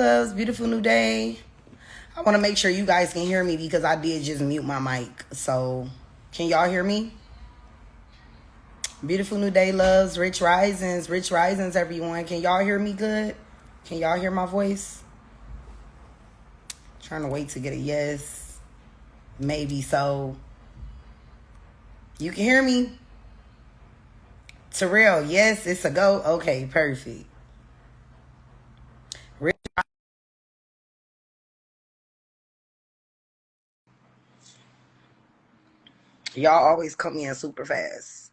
loves. Beautiful new day. I want to make sure you guys can hear me because I did just mute my mic. So, can y'all hear me? Beautiful new day, loves. Rich risings. Rich risings, everyone. Can y'all hear me good? Can y'all hear my voice? Trying to wait to get a yes. Maybe so. You can hear me? Terrell, yes, it's a go. Okay, perfect. Rich. Y'all always come in super fast.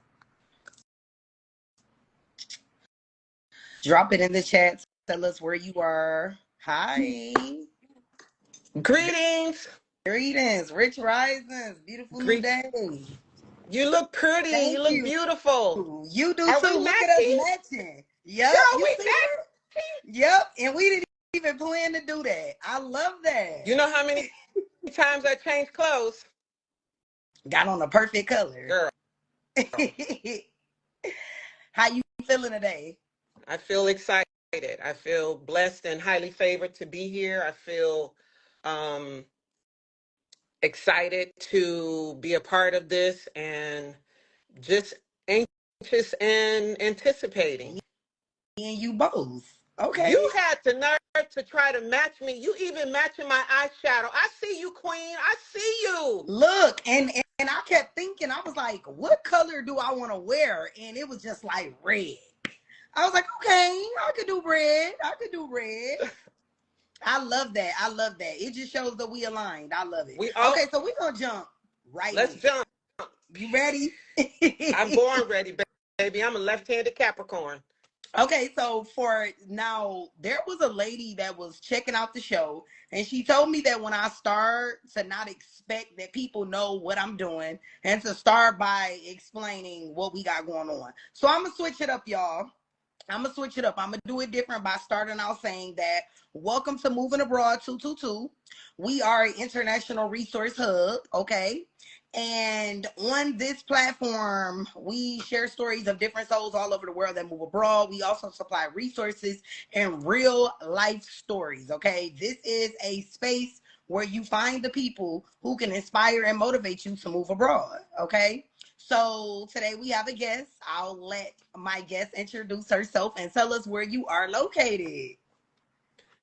Drop it in the chat. Tell us where you are. Hi. Greetings. Greetings. Rich risings. Beautiful new day. You look pretty. Thank You look you. beautiful. You do Are too. we Look at us matching? matching. Yep. Girl, You we see that? matching. Yep. And we didn't even plan to do that. I love that. You know how many times I changed clothes? Got on the perfect color. Girl. How you feeling today? I feel excited. I feel blessed and highly favored to be here. I feel excited to be a part of this and just anxious and anticipating. Me and you both. Okay. You had the nerve to try to match me. You even matching my eyeshadow. I see you, queen. I see you. Look, and I kept thinking, I was like, what color do I want to wear? And it was just like red. I was like, okay, I could do red. I could do red. I love that. I love that. It just shows that we aligned. I love it. We all Okay, so we're gonna jump right let's in. jump. You ready? I'm born ready, baby. I'm a left-handed Capricorn. Okay, so for now, there was a lady that was checking out the show, and she told me that when I start to not expect that people know what I'm doing, and to start by explaining what we got going on. So I'm gonna switch it up, y'all. I'm gonna switch it up. I'm gonna do it different by starting out saying that welcome to Moving Abroad 222. We are an international resource hub, okay? And on this platform, we share stories of different souls all over the world that move abroad. We also supply resources and real life stories, okay? This is a space where you find the people who can inspire and motivate you to move abroad, okay? So today we have a guest. I'll let my guest introduce herself and tell us where you are located.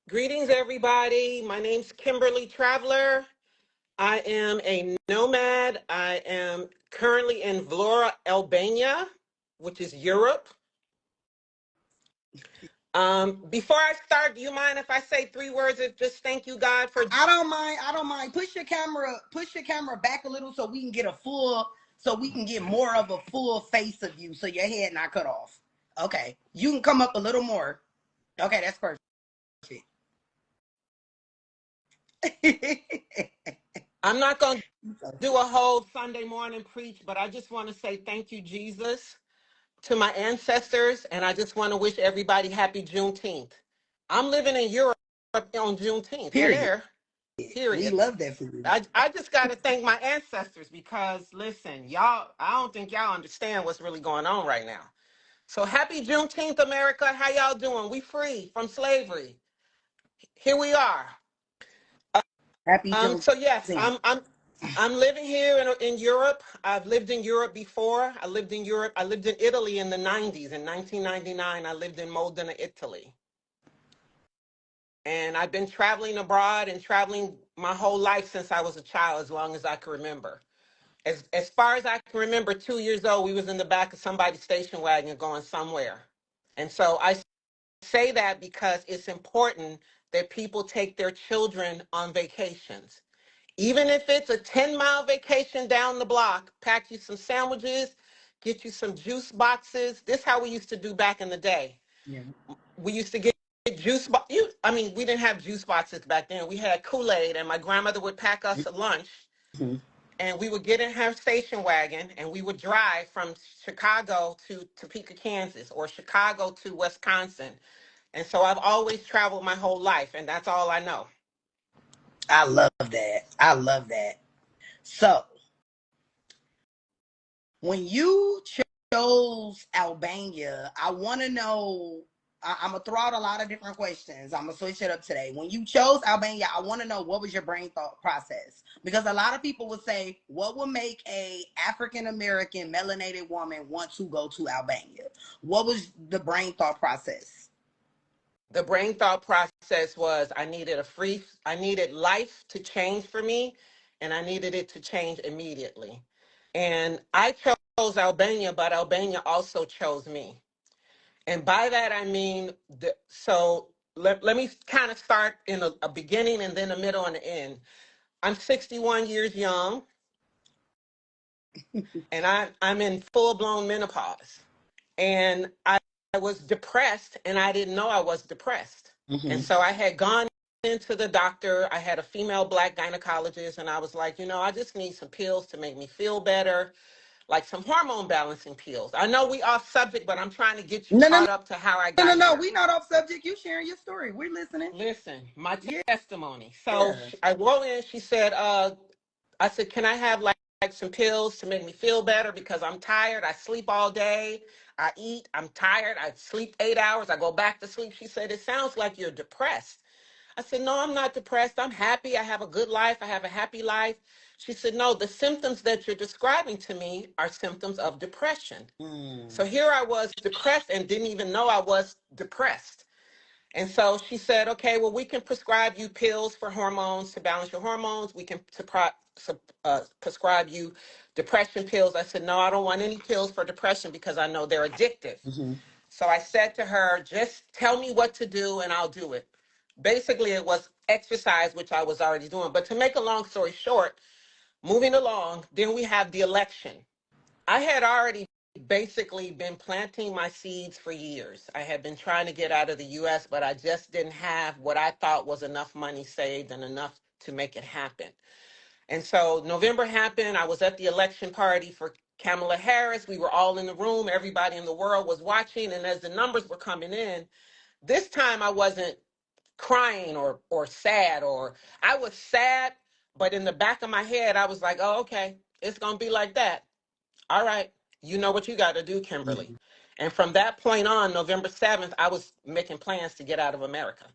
Greetings, everybody. My name's Kymberley Traveler. I am a nomad. I am currently in Vlora, Albania, which is Europe. Before I start, do you mind if I say 3 words of just thank you, God, for... I don't mind. I don't mind. Push your camera back a little so we can get more of a full face of you so your head not cut off. Okay. You can come up a little more. Okay, that's perfect. I'm not going to do a whole Sunday morning preach, but I just want to say thank you, Jesus, to my ancestors, and I just want to wish everybody happy Juneteenth. I'm living in Europe on Juneteenth. Period. We Period. love that for you. I just got to thank my ancestors because, listen, y'all, I don't think y'all understand what's really going on right now. So happy Juneteenth, America. How y'all doing? We free from slavery. Here we are. Happy Juneteenth. So yes, I'm living here in Europe. I've lived in Europe before. I lived in Europe. I lived in Italy in the 90s. In 1999, I lived in Modena, Italy. And I've been traveling abroad and traveling my whole life since I was a child, as long as I can remember. As far as I can remember, 2 years old, we was in the back of somebody's station wagon going somewhere. And so I say that because it's important that people take their children on vacations. Even if it's a 10-mile vacation down the block, pack you some sandwiches, get you some juice boxes. This is how we used to do back in the day. Yeah. We used to get juice boxes. We didn't have juice boxes back then. We had Kool-Aid, and my grandmother would pack us a lunch. Mm-hmm. And we would get in her station wagon, and we would drive from Chicago to Topeka, Kansas, or Chicago to Wisconsin. And so I've always traveled my whole life, and that's all I know. I love that. I love that. So, when you chose Albania, I want to know I'm gonna throw out a lot of different questions. I'm gonna switch it up today. When you chose Albania, I want to know what was your brain thought process, because a lot of people would say, what would make a African American melanated woman want to go to Albania? What was the brain thought process? The brain thought process was I needed life to change for me, and I needed it to change immediately. And I chose Albania, but Albania also chose me. And by that, I mean, let me kind of start in a beginning and then a middle and an end. I'm 61 years young, and I'm in full blown menopause. And I was depressed, and I didn't know I was depressed. And Mm-hmm. so I had gone into the doctor. I had a female Black gynecologist, and I was like, I just need some pills to make me feel better, like some hormone balancing pills. I know we off subject, but I'm trying to get you No, no, caught up to how I no, no, got no. here. We not off subject. You sharing your story. We're listening. Listen, my Yeah. testimony. So I wrote in, she said, I said, can I have like some pills to make me feel better because I'm tired. I sleep all day. I eat. I'm tired. I sleep 8 hours. I go back to sleep. She said, it sounds like you're depressed. I said, no, I'm not depressed. I'm happy. I have a good life. I have a happy life. She said, no, the symptoms that you're describing to me are symptoms of depression. Mm. So here I was depressed and didn't even know I was depressed. And so she said, okay, well, we can prescribe you pills for hormones to balance your hormones. We can prescribe you depression pills. I said, no, I don't want any pills for depression because I know they're addictive. Mm-hmm. So I said to her, just tell me what to do and I'll do it. Basically, it was exercise, which I was already doing. But to make a long story short, moving along, then we have the election. I had already basically been planting my seeds for years. I had been trying to get out of the US, but I just didn't have what I thought was enough money saved and enough to make it happen. And so November happened. I was at the election party for Kamala Harris. We were all in the room. Everybody in the world was watching. And as the numbers were coming in, this time I wasn't crying or sad, or I was sad, but in the back of my head, I was like, oh, okay, it's going to be like that. All right, you know what you got to do, Kymberley. Mm-hmm. And from that point on, November 7th, I was making plans to get out of America.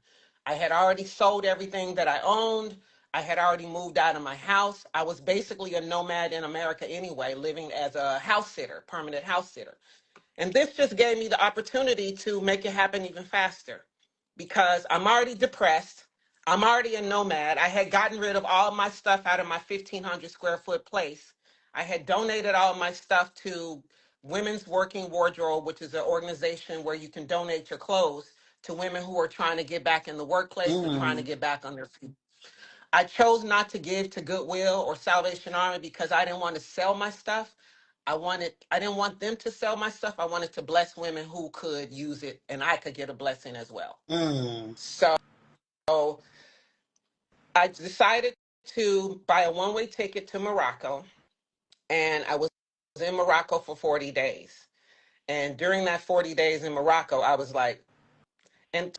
I had already sold everything that I owned. I had already moved out of my house. I was basically a nomad in America anyway, living as a house sitter, permanent house sitter. And this just gave me the opportunity to make it happen even faster because I'm already depressed. I'm already a nomad. I had gotten rid of all my stuff out of my 1,500 square foot place. I had donated all my stuff to Women's Working Wardrobe, which is an organization where you can donate your clothes to women who are trying to get back in the workplace or trying to Mm. get back on their feet. I chose not to give to Goodwill or Salvation Army because I didn't want to sell my stuff. I didn't want them to sell my stuff. I wanted to bless women who could use it and I could get a blessing as well. Mm. So I decided to buy a one-way ticket to Morocco, and I was in Morocco for 40 days. And during that 40 days in Morocco, I was like, and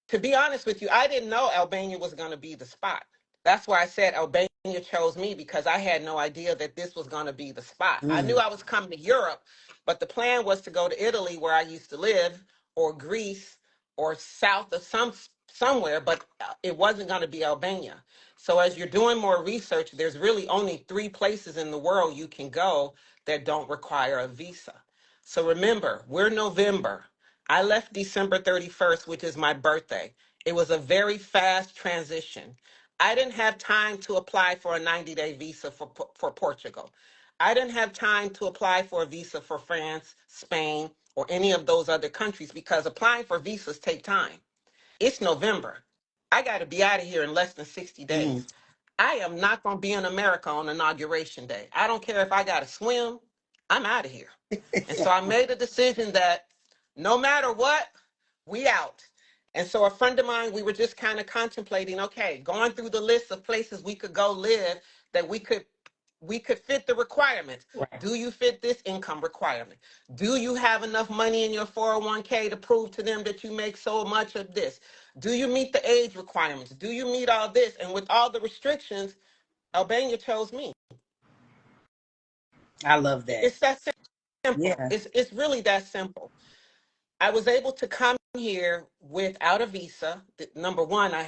to be honest with you, I didn't know Albania was going to be the spot. That's why I said Albania chose me, because I had no idea that this was going to be the spot. I knew Mm. I was coming to Europe, but the plan was to go to Italy, where I used to live, or Greece, or south of somewhere, but it wasn't going to be Albania. So as you're doing more research, there's really only 3 places in the world you can go that don't require a visa. So remember, we're November. I left December 31st, which is my birthday. It was a very fast transition. I didn't have time to apply for a 90-day visa for Portugal. I didn't have time to apply for a visa for France, Spain, or any of those other countries because applying for visas take time. It's November. I got to be out of here in less than 60 Mm. days. I am not going to be in America on Inauguration Day. I don't care if I got to swim. I'm out of here. And so I made a decision that no matter what, we out. And so a friend of mine, we were just kind of contemplating, okay, going through the list of places we could go live that we could fit the requirements. Right. Do you fit this income requirement? Do you have enough money in your 401k to prove to them that you make so much of this? Do you meet the age requirements? Do you meet all this? And with all the restrictions, Albania chose me. I love that. It's that simple. Yeah. It's really that simple. I was able to come here without a visa. Number one, I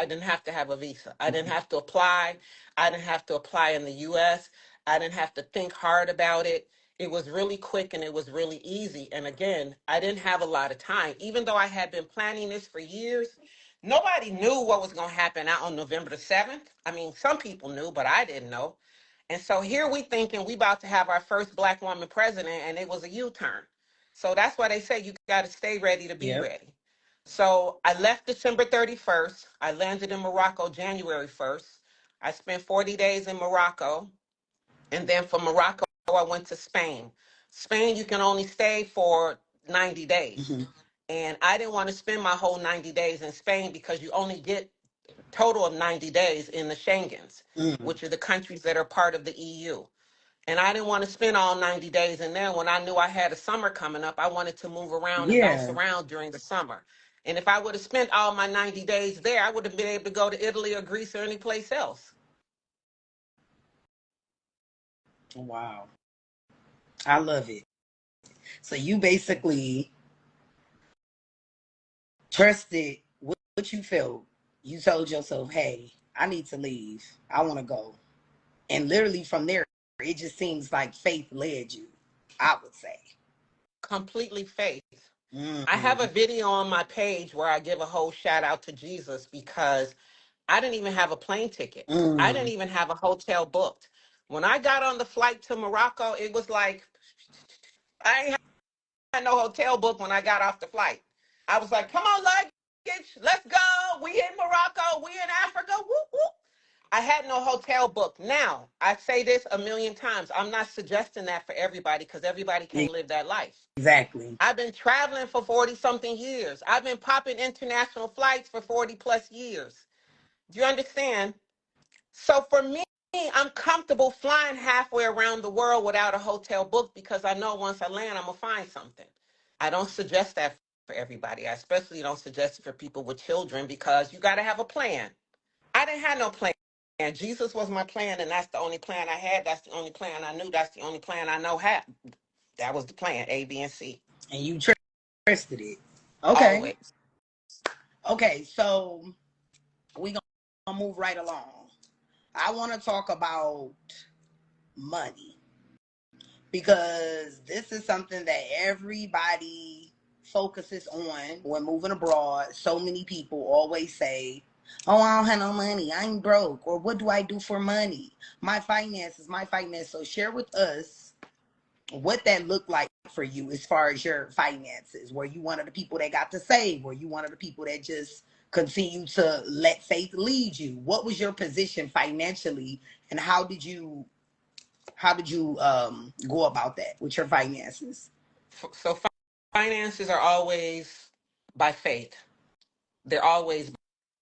didn't have to have a visa. I didn't have to apply. I didn't have to apply in the US. I didn't have to think hard about it. It was really quick and it was really easy. And again, I didn't have a lot of time. Even though I had been planning this for years, nobody knew what was going to happen out on November the 7th. I mean, some people knew, but I didn't know. And so here we thinking we about to have our first black woman president, and it was a U-turn. So that's why they say you got to stay ready to be Yep. ready. So I left December 31st. I landed in Morocco January 1st. I spent 40 days in Morocco. And then from Morocco, I went to Spain. Spain, you can only stay for 90 days. Mm-hmm. And I didn't want to spend my whole 90 days in Spain because you only get total of 90 days in the Schengens, Mm. which are the countries that are part of the EU. And I didn't want to spend all 90 days in there. When I knew I had a summer coming up, I wanted to move around and bounce Yeah. around during the summer. And if I would have spent all my 90 days there, I would have been able to go to Italy or Greece or any place else. Wow. I love it. So you basically trusted what you felt. You told yourself, hey, I need to leave. I want to go. And literally from there, it just seems like faith led you, I would say. Completely faith. I have a Mm. video on my page where I give a whole shout out to Jesus because I didn't even have a plane ticket. I didn't Mm. even have a hotel booked. When I got on the flight to Morocco, it was like I ain't had no hotel book when I got off the flight. I was like, come on, luggage, let's go. We in Morocco, we in Africa. Whoop, whoop. I had no hotel book. Now, I say this a million times. I'm not suggesting that for everybody because everybody can't live that life. Exactly. I've been traveling for 40 something years. I've been popping international flights for 40 plus years. Do you understand? So for me, I'm comfortable flying halfway around the world without a hotel book because I know once I land, I'm going to find something. I don't suggest that for everybody. I especially don't suggest it for people with children because you got to have a plan. I didn't have no plan. And Jesus was my plan, and that's the only plan I had. That's the only plan I knew. That's the only plan I know had. That was the plan, A, B, and C. And you trusted it. Okay. Always. Okay. So we gonna move right along. I want to talk about money because this is something that everybody focuses on when moving abroad. So many people always say, oh, I don't have no money, I'm broke, or what do I do for money? My finances, my finance. So share with us what that looked like for you as far as your finances. Were you one of the people that got to save? Were you one of the people that just continue to let faith lead you? What was your position financially, and how did you go about that with your finances? So finances are always by faith. They're always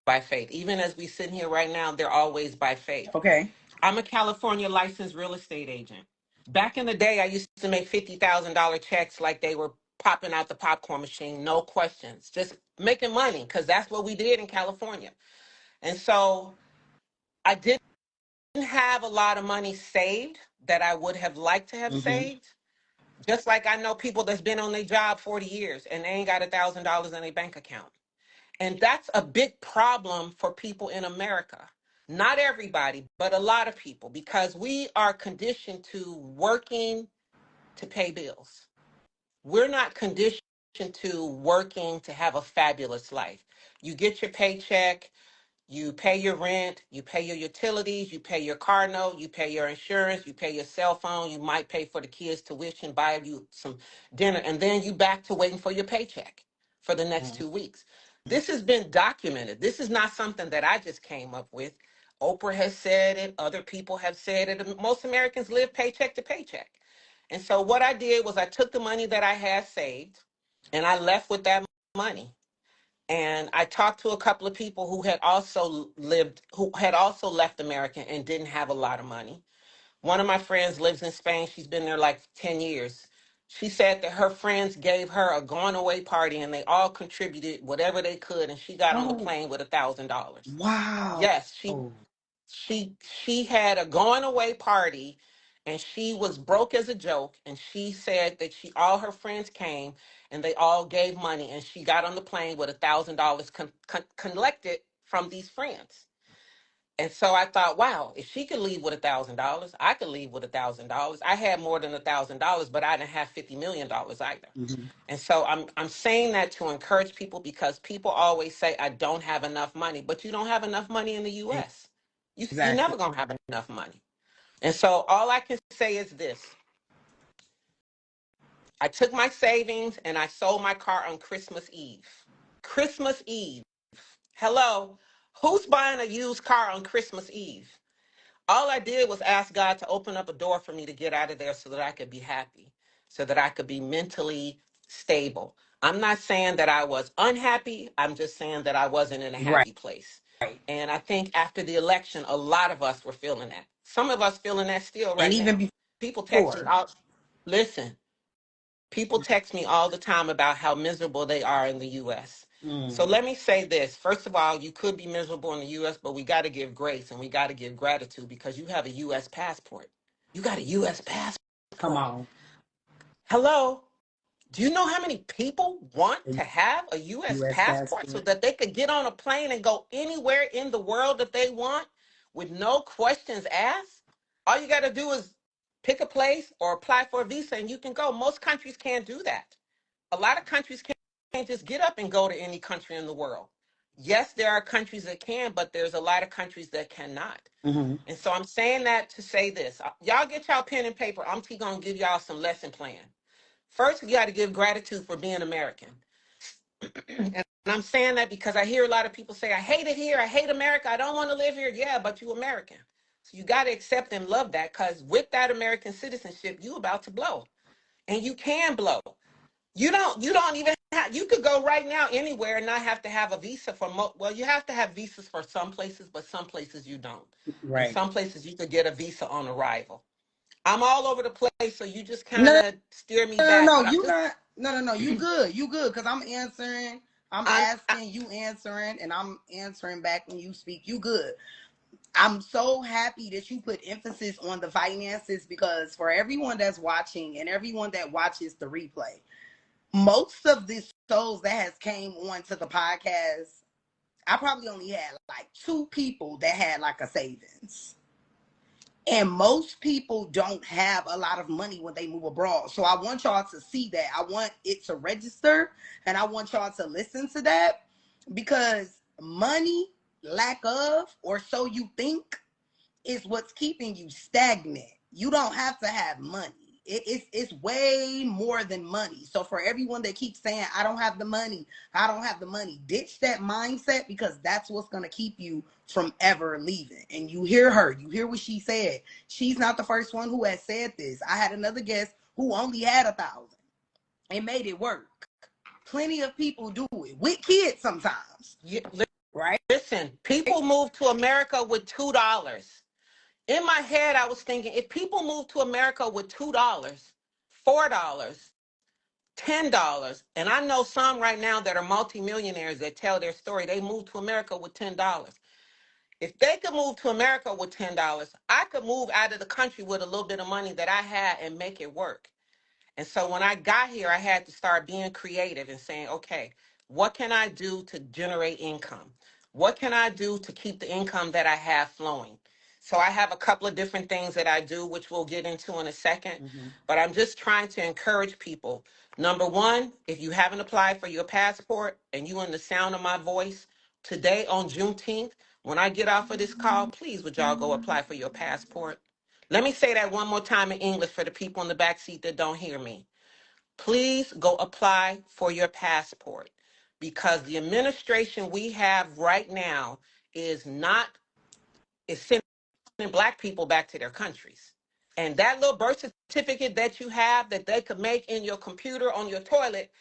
by faith. Even as we sit here right now, they're always by faith. Okay. I'm a California licensed real estate agent. Back in the day, I used to make $50,000 checks like they were popping out the popcorn machine, no questions, just making money because that's what we did in California. And so I didn't have a lot of money saved that I would have liked to have Mm-hmm. saved. Just like I know people that's been on their job 40 years and they ain't got $1,000 in their bank account. And that's a big problem for people in America. Not everybody, but a lot of people, because we are conditioned to working to pay bills. We're not conditioned to working to have a fabulous life. You get your paycheck, you pay your rent, you pay your utilities, you pay your car note, you pay your insurance, you pay your cell phone, you might pay for the kids' tuition, buy you some dinner, and then you back to waiting for your paycheck for the next 2 weeks. This has been documented. This is not something that I just came up with. Oprah has said it, other people have said it. Most Americans live paycheck to paycheck. And so what I did was I took the money that I had saved and I left with that money. And I talked to a couple of people who had also left America and didn't have a lot of money. One of my friends lives in Spain. She's been there like 10 years. She said that her friends gave her a going away party and they all contributed whatever they could. And she got on the Oh, plane with $1,000. wow. Yes, she had a going away party and she was broke as a joke. And she said that all her friends came and they all gave money, and she got on the plane with $1,000 collected from these friends. And so I thought, wow, if she could leave with $1,000, I could leave with $1,000. I had more than $1,000, but I didn't have $50 million either. Mm-hmm. And so I'm saying that to encourage people, because people always say, I don't have enough money, but you don't have enough money in the U.S. You're Exactly. never gonna have enough money. And so all I can say is this: I took my savings and I sold my car on Christmas Eve. Christmas Eve. Hello, who's buying a used car on Christmas Eve? All I did was ask God to open up a door for me to get out of there so that I could be happy, so that I could be mentally stable. I'm not saying that I was unhappy. I'm just saying that I wasn't in a Right. happy place. And I think after the election, a lot of us were feeling that. Some of us feeling that still And right even now. People text me before. out. Listen, people text me all the time about how miserable they are in the U.S. So Mm. let me say this. First of all, you could be miserable in the U.S., but we got to give grace and we got to give gratitude, because you have a U.S. passport. You got a U.S. Come passport. on. Hello? Do you know how many people want A to have a U.S. U.S. passport so passport. that they could get on a plane and go anywhere in the world that they want with no questions asked? All you got to do is pick a place or apply for a visa and you can go. Most countries can't do that. A lot of countries can't just get up and go to any country in the world. Yes, there are countries that can, but there's a lot of countries that cannot. Mm-hmm. And so I'm saying that to say this. Y'all get y'all pen and paper. I'm going to give y'all some lesson plan. First, you got to give gratitude for being American. And I'm saying that because I hear a lot of people say, I hate it here. I hate America. I don't want to live here. Yeah, but you American. So you got to accept and love that, because with that American citizenship, you about to blow. And you can blow. You don't even have, you could go right now anywhere and not have to have a visa for well, you have to have visas for some places, but some places you don't. And Right. some places you could get a visa on arrival. I'm all over the place, so you just kind No, of steer me no, no, back, no. but I'm You just not. No, no, no. You good. You good. Cause I'm answering. I'm I'm I, asking. You answering, and I'm answering back when you speak. You good. I'm so happy that you put emphasis on the finances, because for everyone that's watching and everyone that watches the replay, most of the shows that has came on to the podcast, I probably only had like 2 people that had like a savings. And most people don't have a lot of money when they move abroad. So I want y'all to see that. I want it to register, and I want y'all to listen to that, because money, lack of, or so you think, is what's keeping you stagnant. You don't have to have money. It's way more than money. So for everyone that keeps saying, I don't have the money, I don't have the money, ditch that mindset, because that's what's going to keep you from ever leaving. And you hear her, you hear what she said. She's not the first one who has said this. I had another guest who only had 1,000 and made it work. Plenty of people do it with kids sometimes, you, right? listen, people move to America with $2. In my head, I was thinking, if people move to America with $2, $4, $10, and I know some right now that are multimillionaires that tell their story, they moved to America with $10. If they could move to America with $10, I could move out of the country with a little bit of money that I had and make it work. And so when I got here, I had to start being creative and saying, okay, what can I do to generate income? What can I do to keep the income that I have flowing? So I have a couple of different things that I do, which we'll get into in a second. Mm-hmm. But I'm just trying to encourage people. Number one, if you haven't applied for your passport and you in the sound of my voice, today on Juneteenth, when I get off of this call, please would y'all go apply for your passport? Let me say that one more time in English for the people in the back seat that don't hear me. Please go apply for your passport, because the administration we have right now is not is sending Black people back to their countries. And that little birth certificate that you have that they could make in your computer on your toilet,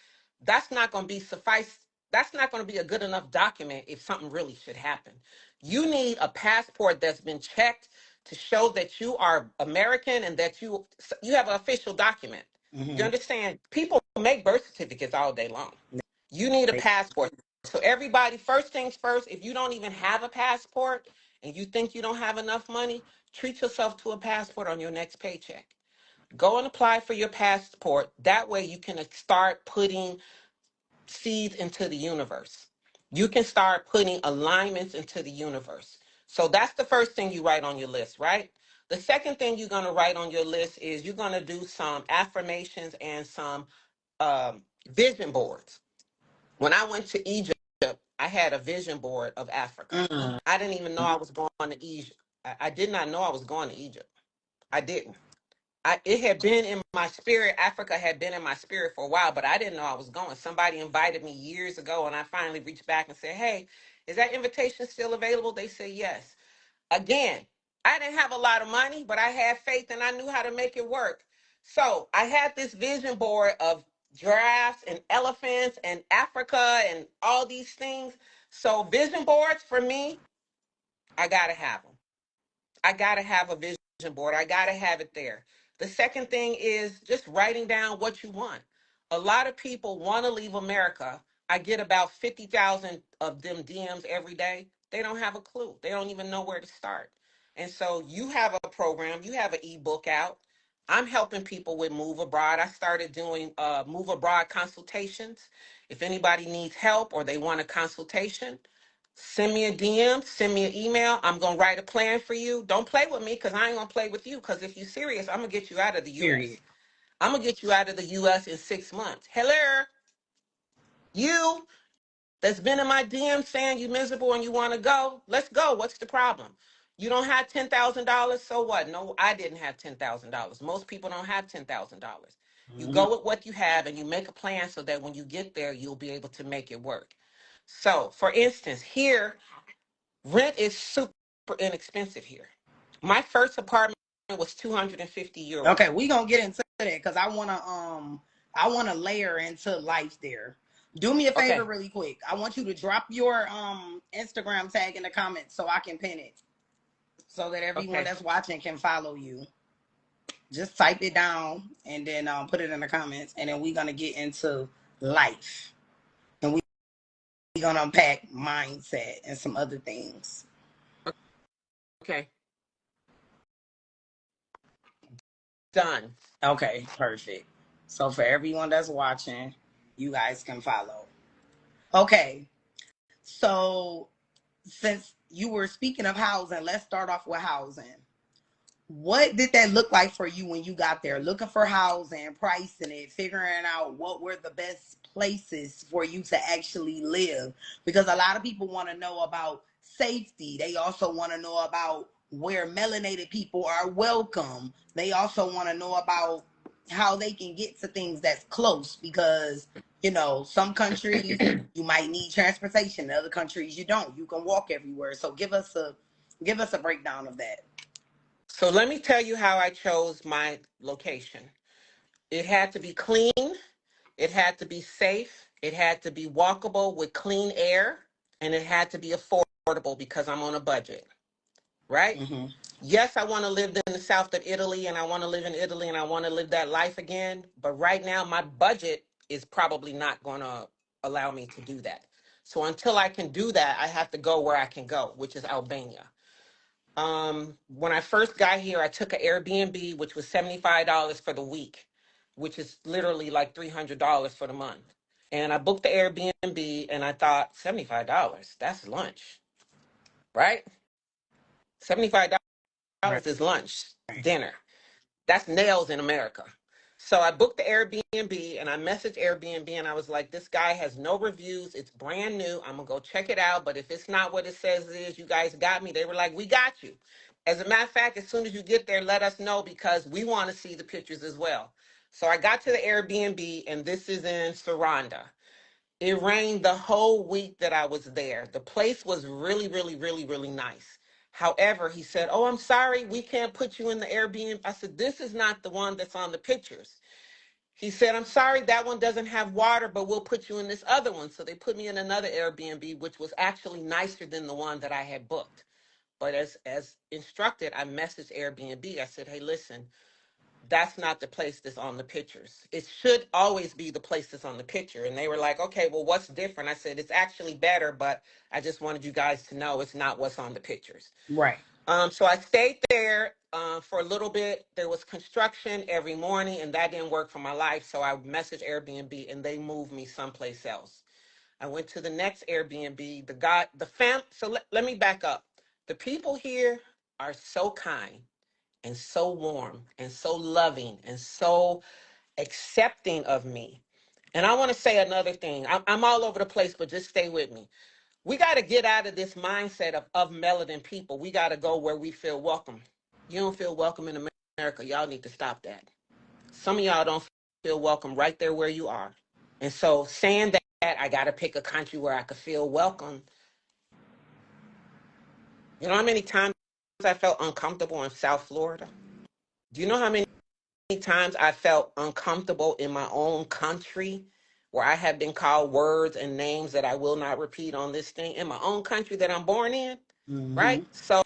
that's not going to be suffice. That's not going to be a good enough document if something really should happen. You need a passport that's been checked to show that you are American and that you have an official document. You Mm-hmm. understand? People make birth certificates all day long. You need a passport. So everybody, first things first, if you don't even have a passport and you think you don't have enough money, treat yourself to a passport on your next paycheck. Go and apply for your passport. That way you can start putting seeds into the universe. You can start putting alignments into the universe. So that's the first thing you write on your list, right? The second thing you're going to write on your list is you're going to do some affirmations and some vision boards. When I went to Egypt, I had a vision board of Africa. Mm. I didn't even know I was going to Egypt. I did not know I was going to Egypt. I didn't. It had been in my spirit. Africa had been in my spirit for a while, but I didn't know I was going. Somebody invited me years ago, and I finally reached back and said, "Hey, is that invitation still available?" They said yes. Again, I didn't have a lot of money, but I had faith and I knew how to make it work. So I had this vision board of giraffes and elephants and Africa and all these things. So vision boards for me, I gotta have them. I got to have a vision board. I got to have it there. The second thing is just writing down what you want. A lot of people want to leave America. I get about 50,000 of them DMs every day. They don't have a clue. They don't even know where to start. And so you have a program, you have an ebook out. I'm helping people with Move Abroad. I started doing Move Abroad consultations. If anybody needs help or they want a consultation, send me a DM, send me an email. I'm going to write a plan for you. Don't play with me because I ain't going to play with you, because if you're serious, I'm going to get you out of the Period. U.S. I'm going to get you out of the U.S. in 6 months. Hello, you that's been in my DM saying you miserable and you want to go. Let's go. What's the problem? You don't have $10,000, so what? No, I didn't have $10,000. Most people don't have $10,000. You Mhm. go with what you have and you make a plan so that when you get there, you'll be able to make it work. So, for instance, here, rent is super inexpensive here. My first apartment was 250 Okay, euro. we gonna get into that because I wanna layer into life there. Do me a favor Okay, really quick. I want you to drop your Instagram tag in the comments so I can pin it so that everyone okay. that's watching can follow you. Just type it down and then put it in the comments, and then we're gonna get into life, and we're gonna unpack mindset and some other things. Okay, done. Okay, perfect. So for everyone that's watching, you guys can follow. Okay, so since you were speaking of housing, let's start off with housing. What did that look like for you when you got there? Looking for housing, pricing it, figuring out what were the best places for you to actually live. Because a lot of people want to know about safety. They also want to know about where melanated people are welcome. They also want to know about how they can get to things that's close because, some countries you might need transportation, in other countries you don't. You can walk everywhere. So give us a breakdown of that. So let me tell you how I chose my location. It had to be clean, it had to be safe, it had to be walkable with clean air, and it had to be affordable because I'm on a budget, right? Mm-hmm. Yes, I want to live in the south of Italy and I want to live in Italy and I want to live that life again. But right now, my budget is probably not going to allow me to do that. So until I can do that, I have to go where I can go, which is Albania. When I first got here, I took an Airbnb, which was $75 for the week, which is literally like $300 for the month. And I booked the Airbnb and I thought, $75, that's lunch, right? $75 is lunch, Right. dinner. That's nails in America. So I booked the Airbnb and I messaged Airbnb and I was like, this guy has no reviews. It's brand new. I'm going to go check it out. But if it's not what it says it is, you guys got me. They were like, we got you. As a matter of fact, as soon as you get there, let us know because we want to see the pictures as well. So I got to the Airbnb and this is in Saranda. It rained the whole week that I was there. The place was really, really, really, really nice. However, he said, oh, I'm sorry, we can't put you in the Airbnb. I said, this is not the one that's on the pictures. He said, I'm sorry, that one doesn't have water, but we'll put you in this other one. So they put me in another Airbnb, which was actually nicer than the one that I had booked. But as instructed, I messaged Airbnb. I said, hey, listen, that's not the place that's on the pictures. It should always be the place that's on the picture. And they were like, okay, well, what's different? I said, it's actually better, but I just wanted you guys to know it's not what's on the pictures. Right. So I stayed there for a little bit. There was construction every morning, and that didn't work for my life. So I messaged Airbnb, and they moved me someplace else. I went to the next Airbnb. So let me back up. The people here are so kind and so warm and so loving and so accepting of me. And I want to say another thing. I'm all over the place, but just stay with me. We got to get out of this mindset of melanin people. We got to go where we feel welcome. You don't feel welcome in America. Y'all need to stop that. Some of y'all don't feel welcome right there where you are. And so saying that I got to pick a country where I could feel welcome. You know how many times I felt uncomfortable in South Florida? Do you know how many times I felt uncomfortable in my own country where I have been called words and names that I will not repeat on this thing in my own country that I'm born in? Mm-hmm. Right? So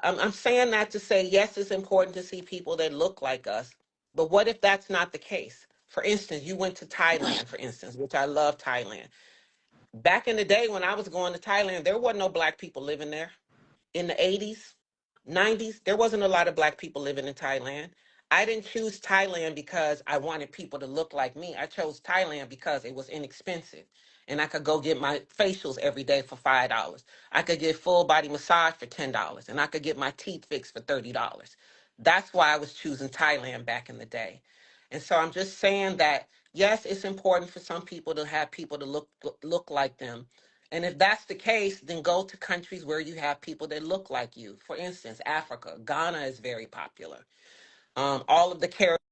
I'm saying that to say, yes, it's important to see people that look like us. But what if that's not the case? For instance, you went to Thailand, for instance, which I love Thailand. Back in the day when I was going to Thailand, there wasn't no black people living there. In the 80s, 90s, there wasn't a lot of black people living in Thailand. I didn't choose Thailand because I wanted people to look like me. I chose Thailand because it was inexpensive. And I could go get my facials every day for $5. I could get full body massage for $10. And I could get my teeth fixed for $30. That's why I was choosing Thailand back in the day. And so I'm just saying that, yes, it's important for some people to have people to look like them. And if that's the case, then go to countries where you have people that look like you. For instance, Africa, Ghana is very popular. All of the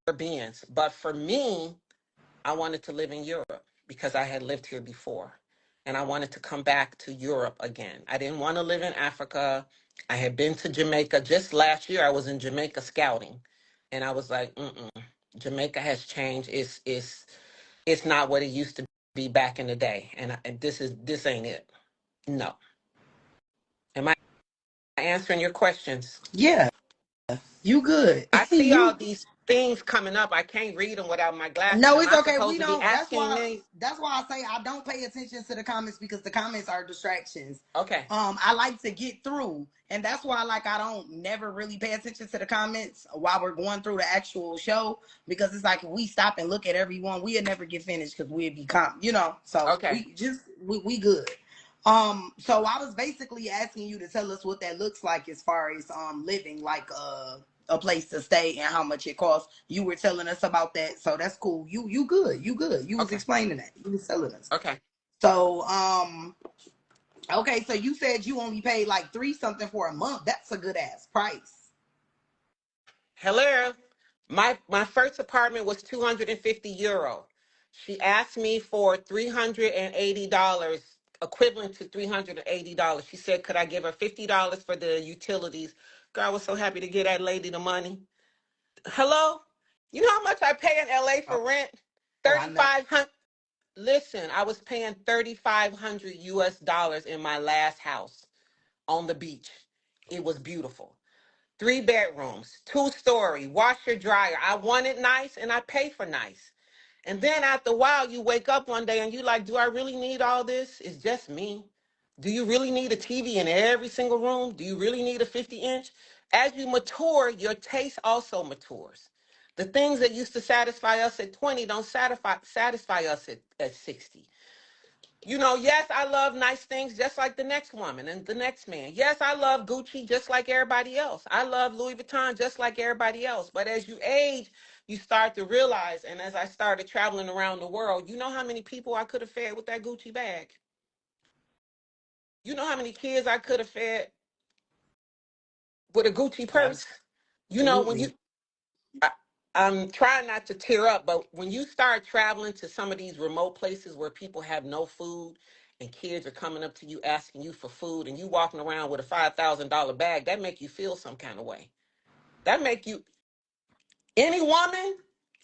Caribbeans. But for me, I wanted to live in Europe because I had lived here before. And I wanted to come back to Europe again. I didn't want to live in Africa. I had been to Jamaica. Just last year, I was in Jamaica scouting. And I was like, Jamaica has changed. It's not what it used to be back in the day. And this ain't it. No. Am I answering your questions? Yeah, you good. I see all You these things coming up. I can't read them without my glasses. No, Am it's I okay. We supposed to be don't. asking me? That's why I say I don't pay attention to the comments because the comments are distractions. Okay. I like to get through, and that's why I don't never really pay attention to the comments while we're going through the actual show because it's like if we stop and look at everyone, we'll never get finished because we'd be So Okay. we good. So I was basically asking you to tell us what that looks like as far as living like a place to stay and how much it costs. You were telling us about that, so that's cool. You good. You good. You was Okay. explaining that. You was telling us. Okay. So okay, so you said you only paid like three something for a month. That's a good ass price. Hello. My first apartment was €250. She asked me for $380, equivalent to $380. She said, could I give her $50 for the utilities? Girl, I was so happy to get that lady the money. Hello? You know how much I pay in LA Oh, for rent? I know. 3,500. Listen, I was paying 3,500 US dollars in my last house on the beach. It was beautiful. 3 bedrooms, 2-story, washer dryer. I want it nice and I pay for nice. And then after a while, you wake up one day and you like, do I really need all this? It's just me. Do you really need a TV in every single room? Do you really need a 50-inch? As you mature, your taste also matures. The things that used to satisfy us at 20 don't satisfy us at 60. Yes, I love nice things just like the next woman and the next man. Yes, I love Gucci just like everybody else. I love Louis Vuitton just like everybody else. But as you age, you start to realize, and as I started traveling around the world, you know how many people I could have fed with that Gucci bag? You know how many kids I could have fed with a Gucci purse? When Absolutely. I, I'm trying not to tear up, but when you start traveling to some of these remote places where people have no food and kids are coming up to you asking you for food and you walking around with a $5,000 bag, that make you feel some kind of way. That make you, any woman,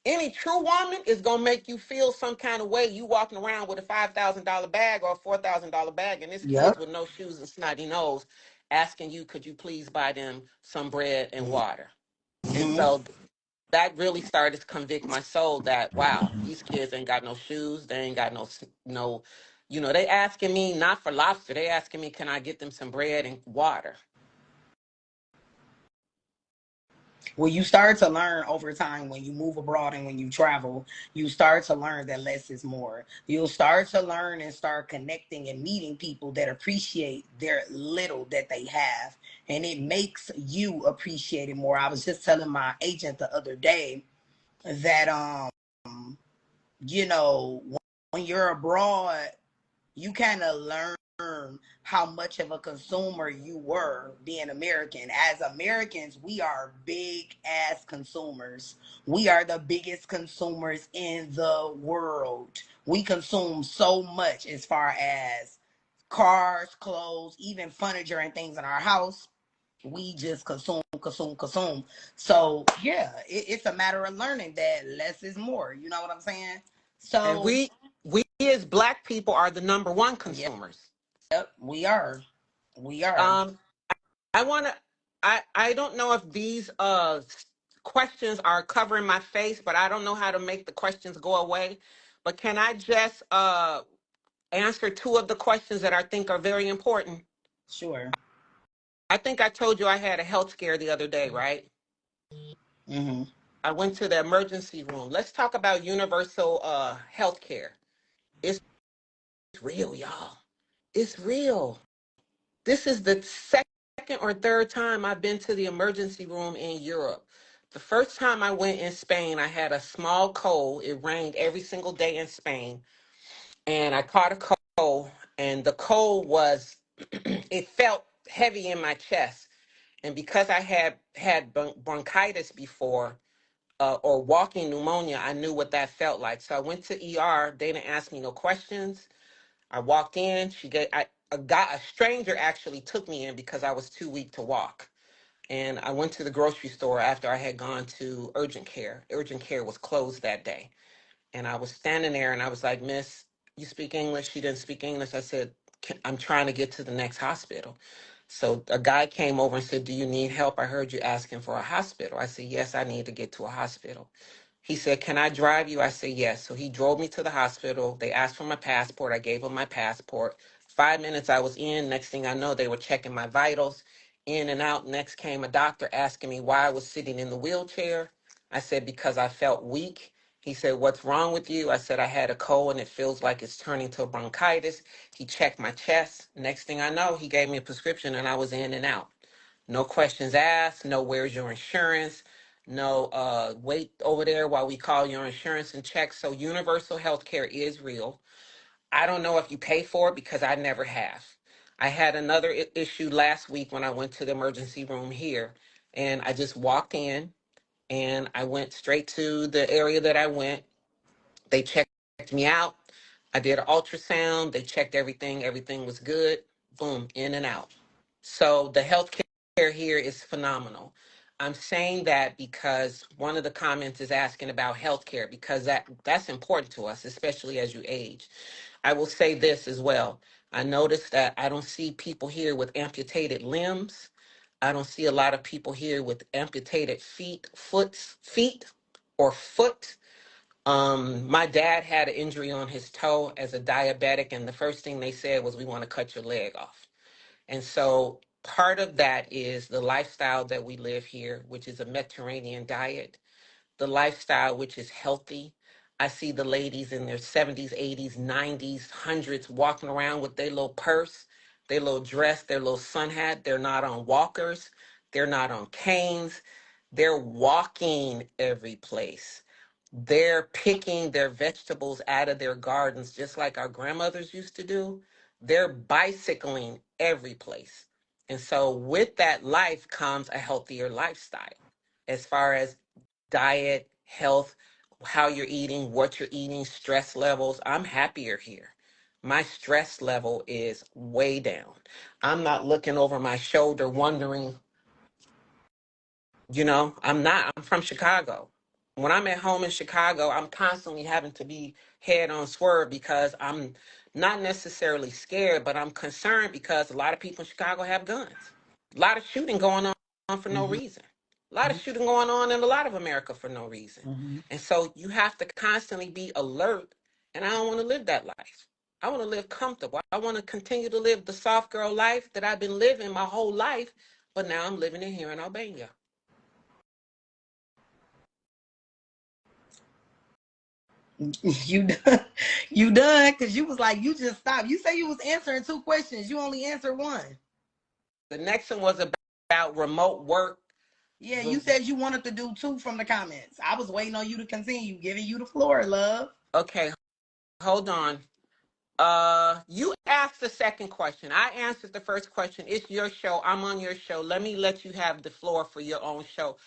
any true woman is going to make you feel some kind of way. You walking around with a $5,000 bag or a $4,000 bag and there's kids Yep. with no shoes and snotty nose asking you, could you please buy them some bread and water? And Mm-hmm. so that really started to convict my soul that, wow, these kids ain't got no shoes, they ain't got no, they asking me not for lobster, they asking me, can I get them some bread and water? Well, you start to learn over time when you move abroad and when you travel, you start to learn that less is more. You'll start to learn and start connecting and meeting people that appreciate their little that they have. And it makes you appreciate it more. I was just telling my agent the other day that, you know, when you're abroad, you kind of learn how much of a consumer you were being American. As Americans, we are big ass consumers. We are the biggest consumers in the world. We consume so much as far as cars, clothes, even furniture and things in our house. We just consume, consume, consume. So yeah, it's a matter of learning that less is more. You know what I'm saying? And So we as Black people are the number one yep, consumers. we are. We are. Um, I want to. I don't know if these questions are covering my face, but I don't know how to make the questions go away. But can I just answer two of the questions that I think are very important? Sure. I think I told you I had a health scare the other day, right? Mm-hmm. I went to the emergency room. Let's talk about universal health care. It's real, y'all. It's real. This is the second or third time I've been to the emergency room in Europe. The first time I went in Spain, I had a small cold. It rained every single day in Spain. And I caught a cold, and the cold was, it felt heavy in my chest. And because I had bronchitis before, or walking pneumonia, I knew what that felt like. So I went to ER. They didn't ask me no questions. I walked in. A stranger actually took me in because I was too weak to walk. And I went to the grocery store after I had gone to urgent care. Urgent care was closed that day. And I was standing there and I was like, Miss, you speak English? She didn't speak English. I said, I'm trying to get to the next hospital. So a guy came over and said, do you need help? I heard you asking for a hospital. I said, yes, I need to get to a hospital. He said, can I drive you? I said, yes. So he drove me to the hospital. They asked for my passport. I gave them my passport. 5 minutes I was in. Next thing I know, they were checking my vitals in and out. Next came a doctor asking me why I was sitting in the wheelchair. I said, because I felt weak. He said, what's wrong with you? I said, I had a cold and it feels like it's turning to bronchitis. He checked my chest. Next thing I know, he gave me a prescription and I was in and out. No questions asked. No, where's your insurance? No, wait over there while we call your insurance and check. So universal health care is real. I don't know if you pay for it because I never have. I had another issue last week when I went to the emergency room here, and I just walked in and I went straight to the area that I went. They checked me out. I did an ultrasound. They checked everything. Everything was good. Boom, in and out. So the healthcare here is phenomenal. I'm saying that because one of the comments is asking about healthcare because that's important to us, especially as you age. I will say this as well. I noticed that I don't see people here with amputated limbs. I don't see a lot of people here with amputated feet or foot. My dad had an injury on his toe as a diabetic, and the first thing they said was, we want to cut your leg off. And so part of that is the lifestyle that we live here, which is a Mediterranean diet, the lifestyle which is healthy. I see the ladies in their 70s, 80s, 90s, hundreds walking around with their little purse, their little dress, their little sun hat. They're not on walkers. They're not on canes. They're walking every place. They're picking their vegetables out of their gardens, just like our grandmothers used to do. They're bicycling every place. And so, with that life comes a healthier lifestyle as far as diet, health, how you're eating, what you're eating, stress levels. I'm happier here. My stress level is way down. I'm not looking over my shoulder wondering, I'm not. I'm from Chicago. When I'm at home in Chicago, I'm constantly having to be head on swerve because I'm not necessarily scared, but I'm concerned because a lot of people in Chicago have guns. A lot of shooting going on for no Mm-hmm. reason. A lot of shooting going on in a lot of America for no reason. Mm-hmm. And so you have to constantly be alert. And I don't want to live that life. I want to live comfortable. I want to continue to live the soft girl life that I've been living my whole life, but now I'm living it here in Albania. You done? You done? Because you was like, you just stopped. You say you was answering 2 questions. You only answered 1. The next one was about remote work. Yeah, you said you wanted to do 2 from the comments. I was waiting on you to continue, giving you the floor, love. Okay, hold on. You asked the second question. I answered the first question. It's your show. I'm on your show. Let me let you have the floor for your own show.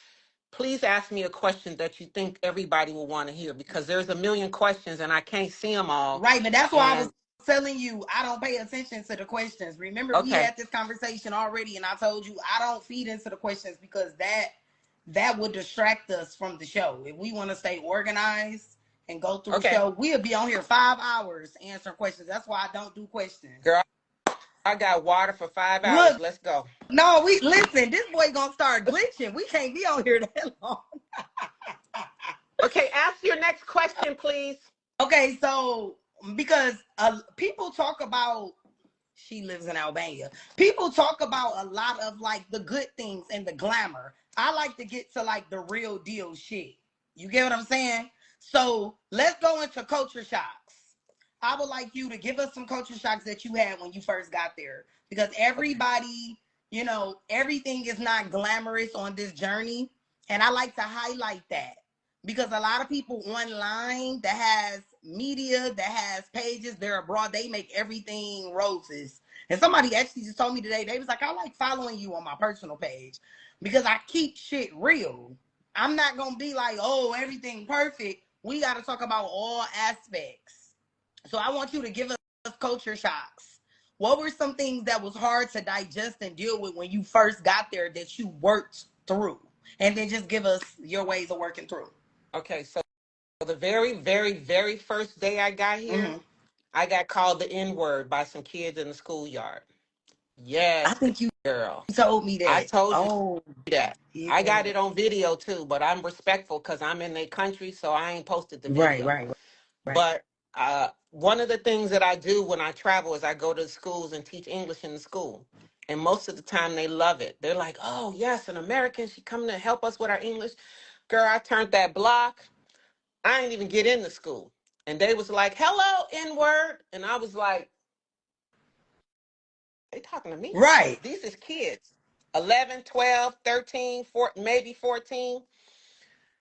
Please ask me a question that you think everybody will want to hear, because there's a million questions and I can't see them all. Right, but that's why I was And telling you I don't pay attention to the questions. Remember, we okay, had this conversation already, and I told you I don't feed into the questions because that would distract us from the show. If we want to stay organized and go through the okay, show, we'll be on here 5 hours answering questions. That's why I don't do questions. girl, I got water for 5 hours. Look, Let's go. no, we listen. This boy gonna start glitching. We can't be on here that long. Okay, ask your next question, please. Okay, so because people talk about, she lives in Albania. People talk about a lot of like the good things and the glamour. I like to get to like the real deal shit. You get what I'm saying? So let's go into culture shocks. I would like you to give us some culture shocks that you had when you first got there, because everybody, everything is not glamorous on this journey. And I like to highlight that because a lot of people online that has media, that has pages, they're abroad, they make everything roses. And somebody actually just told me today, they was like, I like following you on my personal page because I keep shit real. I'm not going to be like, oh, everything perfect. We got to talk about all aspects. So I want you to give us culture shocks. What were some things that was hard to digest and deal with when you first got there that you worked through? And then just give us your ways of working through. Okay, so the very, very, very first day I got here, I got called the N-word by some kids in the schoolyard. I Yes, think you girl. told me I that. told you Oh, that. yeah. I got it on video too, but I'm respectful because I'm in their country, so I ain't posted the Right, video. right, right. But one of the things that I do when I travel is I go to schools and teach English in the school. And most of the time they love it. They're like, oh, yes, an American. She coming to help us with our English. Girl, I turned that block. I didn't even get into school. And they was like, hello, N-word. And I was like, they talking to me. Right. These is kids. 11, 12, 13, 14, maybe 14.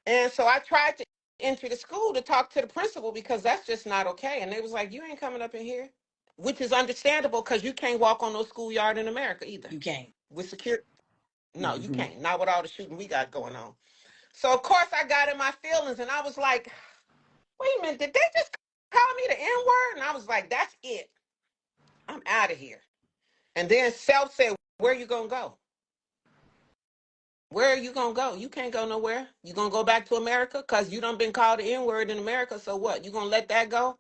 And so I tried to enter the school to talk to the principal because that's just not okay. And they was like, you ain't coming up in here, which is understandable because you can't walk on no schoolyard in America either. You can't. With security. No, you Mm-hmm. can't. Not with all the shooting we got going on. So, of course, I got in my feelings and I was like, wait a minute, did they just call me the N-word? And I was like, that's it. I'm out of here. And then Self said, where you going to go? Where are you going to go? You can't go nowhere. You going to go back to America? Because you done been called the N-word in America. So what? You going to let that go?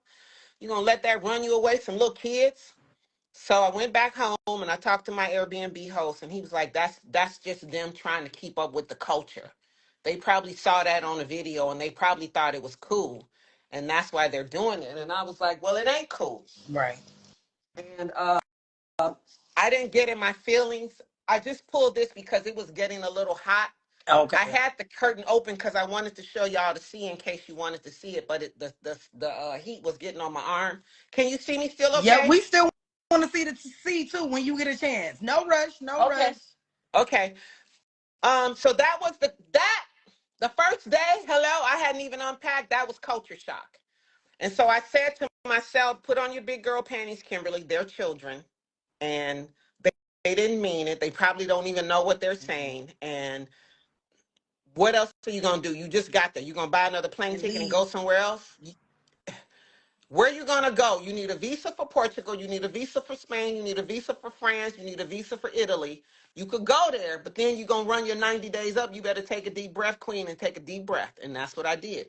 You going to let that run you away, some little kids? So I went back home and I talked to my Airbnb host, and he was like, that's just them trying to keep up with the culture. They probably saw that on a video and they probably thought it was cool. And that's why they're doing it. And I was like, well, it ain't cool. Right. And I didn't get in my feelings. I just pulled this because it was getting a little hot. Okay. I had the curtain open because I wanted to show y'all to see in case you wanted to see it, but the heat was getting on my arm. Can you see me still Yeah, okay? we still want to see too when you get a chance. No rush, no Okay. rush. Okay. So that was the first day, hello, I hadn't even unpacked. That was culture shock. And so I said to myself, put on your big girl panties, Kymberley. They're children. And they didn't mean it. They probably don't even know what they're saying. And what else are you going to do? You just got there. You going to buy another plane ticket and go somewhere else? Where you going to go? You need a visa for Portugal. You need a visa for Spain. You need a visa for France. You need a visa for Italy. You could go there, but then you're going to run your 90 days up. You better take a deep breath, queen, and take a deep breath. And that's what I did.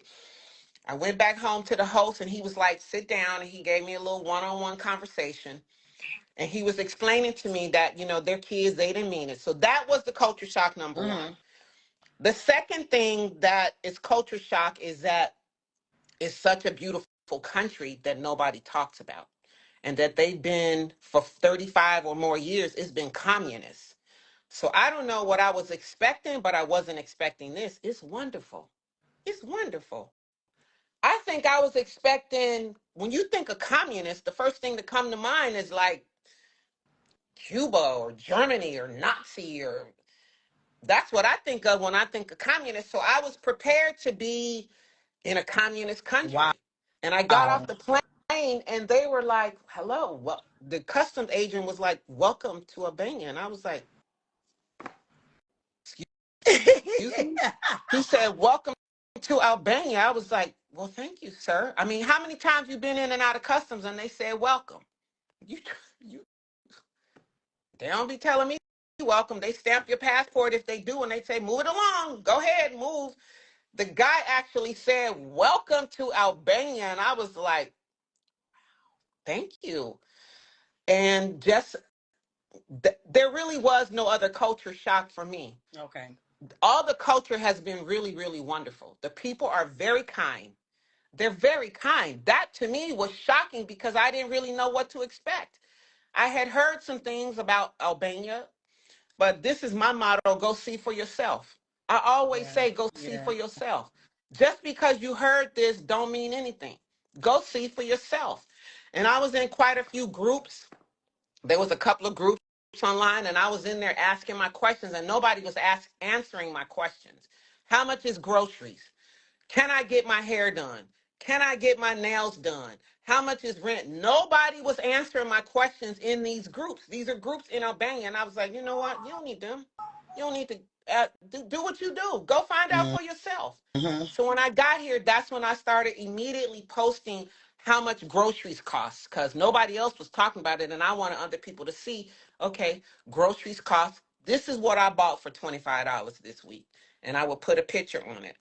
I went back home to the host, and he was like, sit down, and he gave me a little one-on-one conversation. And he was explaining to me that, their kids, they didn't mean it. So that was the culture shock number one. The second thing that is culture shock is that it's such a beautiful country that nobody talks about. And that they've been for 35 or more years, it's been communist. So I don't know what I was expecting, but I wasn't expecting this. It's wonderful. It's wonderful. I think I was expecting, when you think of communist, the first thing that come to mind is like Cuba or Germany or Nazi, or that's what I think of when I think of communist. So I was prepared to be in a communist Wow. country. And I got off the plane and they were like, hello. Well, the customs agent was like, welcome to Albania. And I was like, excuse me? He said, welcome to Albania. I was like, well, thank you, sir. I mean, how many times you been in and out of customs and they said, welcome? You, you, they don't be telling me welcome. They stamp your passport if they do, and they say, move it along. Go ahead, move. The guy actually said, welcome to Albania. And I was like, thank you. And just, there really was no other culture shock for me. Okay. All the culture has been really, really wonderful. The people are very kind. They're very kind. That to me was shocking because I didn't really know what to expect. I had heard some things about Albania, but this is my motto: go see for yourself. I always Yeah. say, go see Yeah. for yourself. Just because you heard this don't mean anything. Go see for yourself. And I was in quite a few groups. There was a couple of groups online, and I was in there asking my questions, and nobody was answering my questions. How much is groceries? Can I get my hair done? Can I get my nails done? How much is rent? Nobody was answering my questions in these groups. These are groups in Albania. And I was like, you know what? You don't need them. You don't need to do what you do. Go find out for yourself. Mm-hmm. So when I got here, that's when I started immediately posting how much groceries cost, because nobody else was talking about it. And I wanted other people to see, okay, groceries cost. This is what I bought for $25 this week. And I would put a picture on it.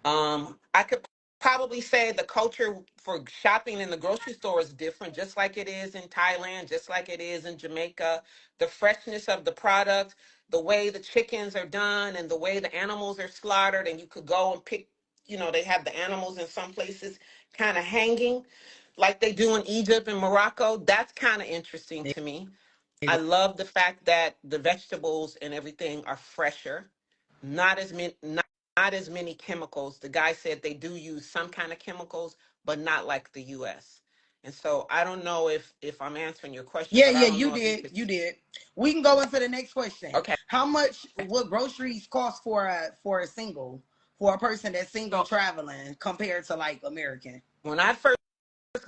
I could probably say the culture for shopping in the grocery store is different, just like it is in Thailand, just like it is in Jamaica. The freshness of the product, the way the chickens are done, and the way the animals are slaughtered, and you could go and pick, they have the animals in some places kind of hanging like they do in Egypt and Morocco. That's kind of interesting to me. I love the fact that the vegetables and everything are fresher, not as many chemicals. The guy said they do use some kind of chemicals, but not like the U.S. And so I don't know if I'm answering your question, Yeah, but I yeah, don't you know if you did. could. You did. We can go into the next question. Okay. How much would groceries cost for a single, for a person that's single So traveling compared to like American? when I first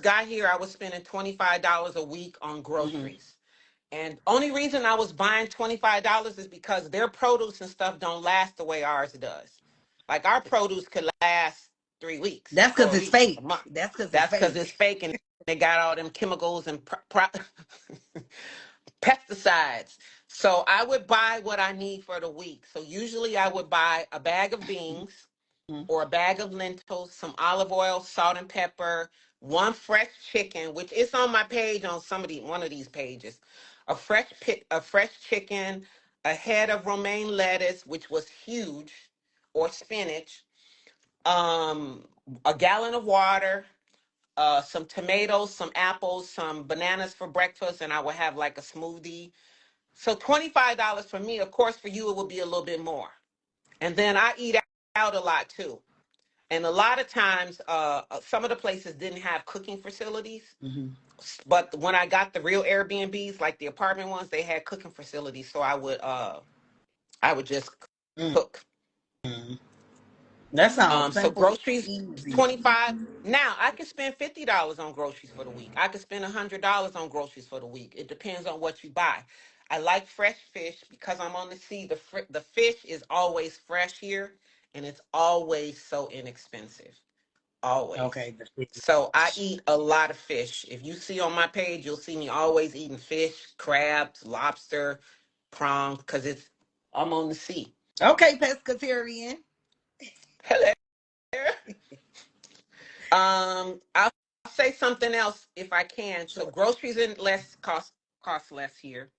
got here, I was spending $25 a week on Mm-hmm. groceries. And only reason I was buying $25 is because their produce and stuff don't last the way ours does. Like our produce could last 3 weeks That's or because a it's week, a fake. month. That's because it's That's because fake. it's fake and they got all them chemicals and pesticides. So I would buy what I need for the week. So usually I would buy a bag of beans Mm-hmm. or a bag of lentils, some olive oil, salt and pepper, one fresh chicken, which is on my page on one of these pages. A fresh chicken, a head of romaine lettuce, which was huge, or spinach, um, a gallon of water, some tomatoes, some apples, some bananas for breakfast, and I would have like a smoothie. So $25 for me. Of course, for you, it would be a little bit more. And then I eat out a lot too. And a lot of times, some of the places didn't have cooking facilities. Mm-hmm. But when I got the real Airbnbs, like the apartment ones, they had cooking facilities. So I would just cook. Mm-hmm. That sounds So simple, groceries, easy. 25. Now I could spend $50 on groceries for the week. I could spend $100 on groceries for the week. It depends on what you buy. I like fresh fish because I'm on the sea. The fish is always fresh here, and it's always so inexpensive. Always. Okay, the So I fish. eat a lot of fish. If you see on my page, you'll see me always eating fish, crabs, lobster, prawns, because I'm on the sea. Okay, pescatarian. Hello. I'll say something else if I can. So Sure. groceries and less cost less here.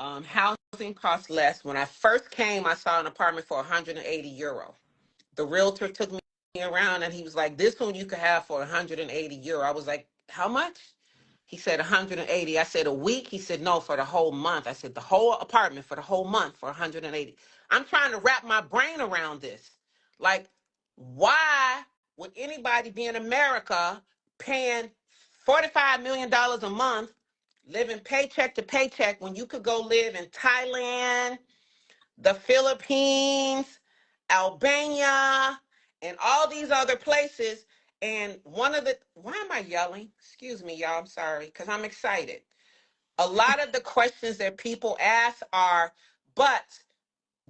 Housing costs less. When I first came, I saw an apartment for 180 euro. The realtor took me around and he was like, this one you could have for 180 euro. I was like, how much? He said 180. I said a week. He said no, for the whole month. I said the whole apartment for the whole month for 180. I'm trying to wrap my brain around this. Like, why would anybody be in America paying $45 million a month, living paycheck to paycheck, when you could go live in Thailand, the Philippines, Albania, and all these other places? And why am I yelling? Excuse me, y'all. I'm sorry, because I'm excited. A lot of the questions that people ask are, but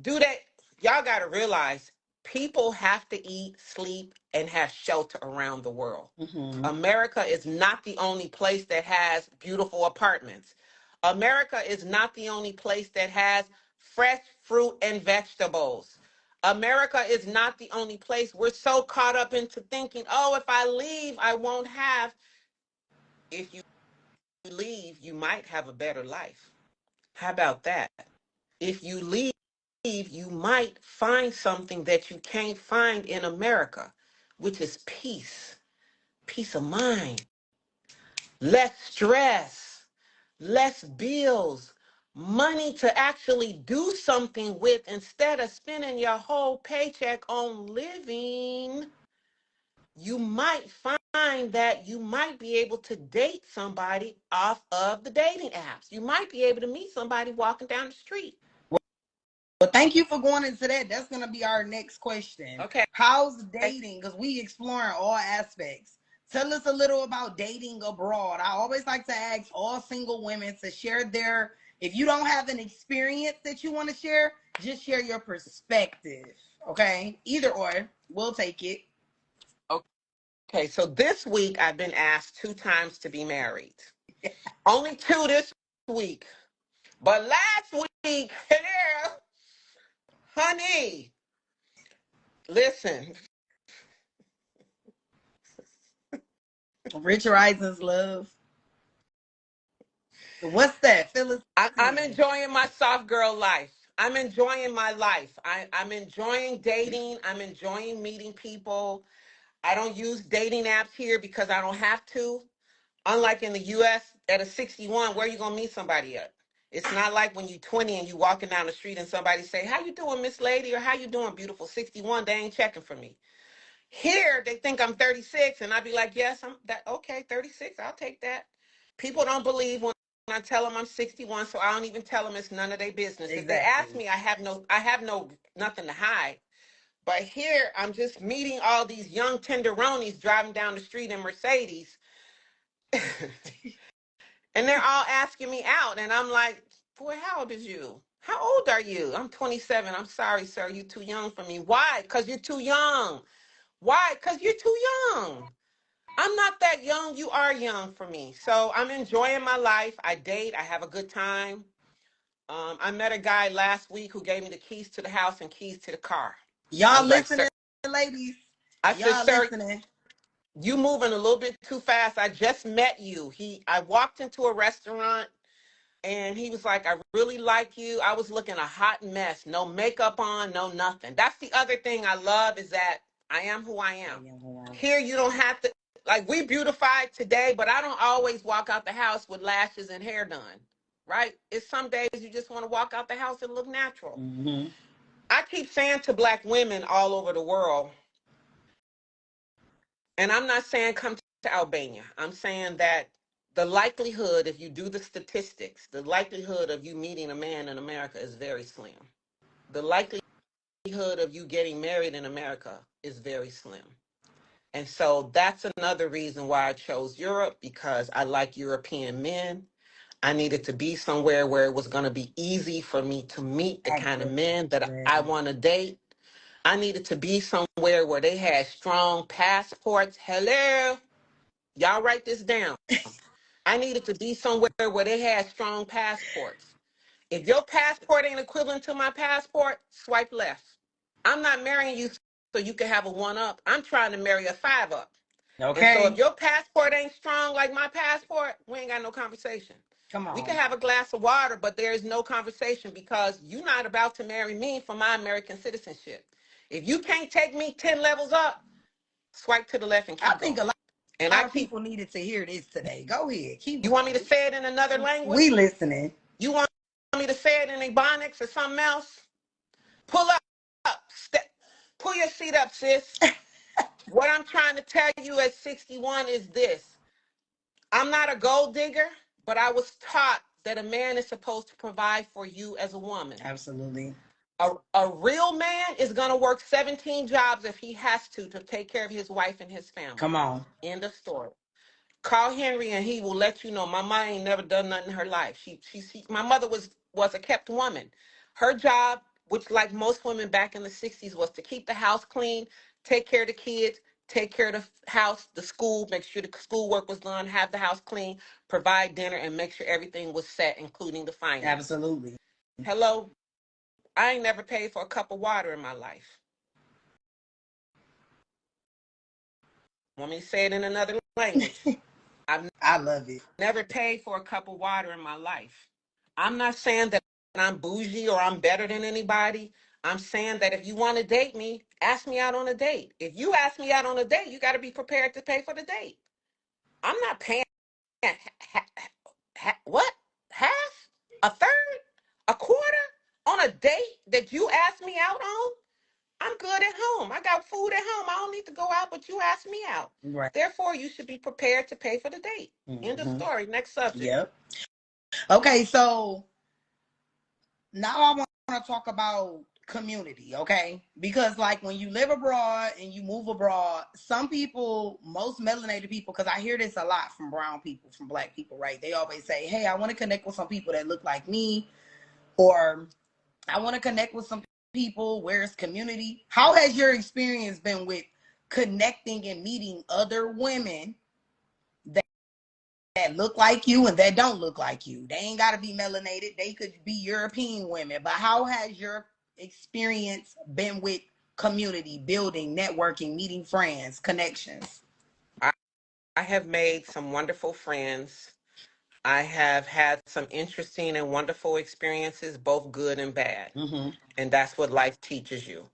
do they, y'all got to realize people have to eat, sleep, and have shelter around the world. Mm-hmm. America is not the only place that has beautiful apartments. America is not the only place that has fresh fruit and vegetables. America is not the only place. We're so caught up into thinking, oh, if I leave, I won't have. If you leave, you might have a better life. How about that? If you leave, you might find something that you can't find in America, which is peace, peace of mind, less stress, less bills, money to actually do something with instead of spending your whole paycheck on living. You might find that you might be able to date somebody off of the dating apps. You might be able to meet somebody walking down the street. Well, thank you for going into that. That's going to be our next question. Okay. How's dating? Because we exploring all aspects. Tell us a little about dating abroad. I always like to ask all single women to share their, if you don't have an experience that you want to share, just share your perspective. Okay? Either or, we'll take it. Okay, so this week I've been asked 2 times to be married. Only 2 this week. But last week, honey, listen. Rich Rising's love. What's that? Phyllis? I'm enjoying my soft girl life. I'm enjoying my life. I'm enjoying dating. I'm enjoying meeting people. I don't use dating apps here because I don't have to. Unlike in the US, at a 61, where are you going to meet somebody at? It's not like when you're 20 and you walking down the street and somebody say, how you doing, Miss Lady? Or how you doing, beautiful? 61, they ain't checking for me. Here, they think I'm 36, and I'd be like, yes, I'm that. Okay, 36, I'll take that. People don't believe when I tell them I'm 61, so I don't even tell them it's none of their business. If they ask Exactly. me, I have no nothing to hide. But here, I'm just meeting all these young tenderonis driving down the street in Mercedes, and they're all asking me out, and I'm like, boy, how old is you? How old are you? I'm 27. I'm sorry, sir. You're too young for me. Why? Because you're too young. Why? Because you're too young. I'm not that young. You are young for me. So I'm enjoying my life. I date. I have a good time. I met a guy last week who gave me the keys to the house and keys to the car. I Y'all was like, sir, listening, ladies? I said, Y'all sir, listening? you moving a little bit too fast. I just met you. I walked into a restaurant and he was like, I really like you. I was looking a hot mess. No makeup on, no nothing. That's the other thing I love is that I am who I am. Here, you don't have to, like, we beautified today, but I don't always walk out the house with lashes and hair done, right? It's some days you just want to walk out the house and look natural. Mm-hmm. I keep saying to Black women all over the world, and I'm not saying come to Albania. I'm saying that the likelihood, if you do the statistics, the likelihood of you meeting a man in America is very slim. The likelihood of you getting married in America is very slim. And so that's another reason why I chose Europe, because I like European men. I needed to be somewhere where it was going to be easy for me to meet the kind of men that I want to date. I needed to be somewhere where they had strong passports. Hello. Y'all write this down. I needed to be somewhere where they had strong passports. If your passport ain't equivalent to my passport, swipe left. I'm not marrying you so you can have a 1-up. I'm trying to marry a 5-up. And so if Okay. your passport ain't strong like my passport, we ain't got no conversation. Come We can on. have a glass of water, but there is no conversation because you're not about to marry me for my American citizenship. If you can't take me 10 levels up, swipe to the left and I keep think a going. lot And I of keep, people needed to hear this today. Go ahead. Keep you want me to going. say it in another We language? listening. You want me to say it in Ebonics or something else? Pull up, step, pull your seat up, sis. What I'm trying to tell you at 61 is this. I'm not a gold digger, but I was taught that a man is supposed to provide for you as a woman. Absolutely. A real man is going to work 17 jobs if he has to take care of his wife and his family. Come on. End of story. Call Henry and he will let you know. My mom ain't never done nothing in her life. My mother was a kept woman. Her job, which like most women back in the 60s, was to keep the house clean, take care of the kids, take care of the house, the school, make sure the schoolwork was done, have the house clean, provide dinner, and make sure everything was set, including the finances. Absolutely. Hello, I ain't never paid for a cup of water in my life. Want me to say it in another language? I've I love it. never paid for a cup of water in my life. I'm not saying that I'm bougie or I'm better than anybody. I'm saying that if you want to date me, ask me out on a date. If you ask me out on a date, you got to be prepared to pay for the date. I'm not paying what? Half? A third? A quarter? On a date that you asked me out on? I'm good at home. I got food at home. I don't need to go out, but you asked me out. Right. Therefore, you should be prepared to pay for the date. End of Mm-hmm. story. Next subject. Yep. Okay, so now I want to talk about community, okay? Because like when you live abroad and you move abroad, some people, most melanated people, because I hear this a lot from brown people, from black people, right? They always say, hey, I want to connect with some people that look like me, or I want to connect with some people. Where's community? How has your experience been with connecting and meeting other women that look like you and that don't look like you? They ain't got to be melanated. They could be European women. But how has your experience been with community building, networking, meeting friends, connections? I, I have made some wonderful friends. I have had some interesting and wonderful experiences, both good and bad. Mm-hmm. And that's what life teaches you.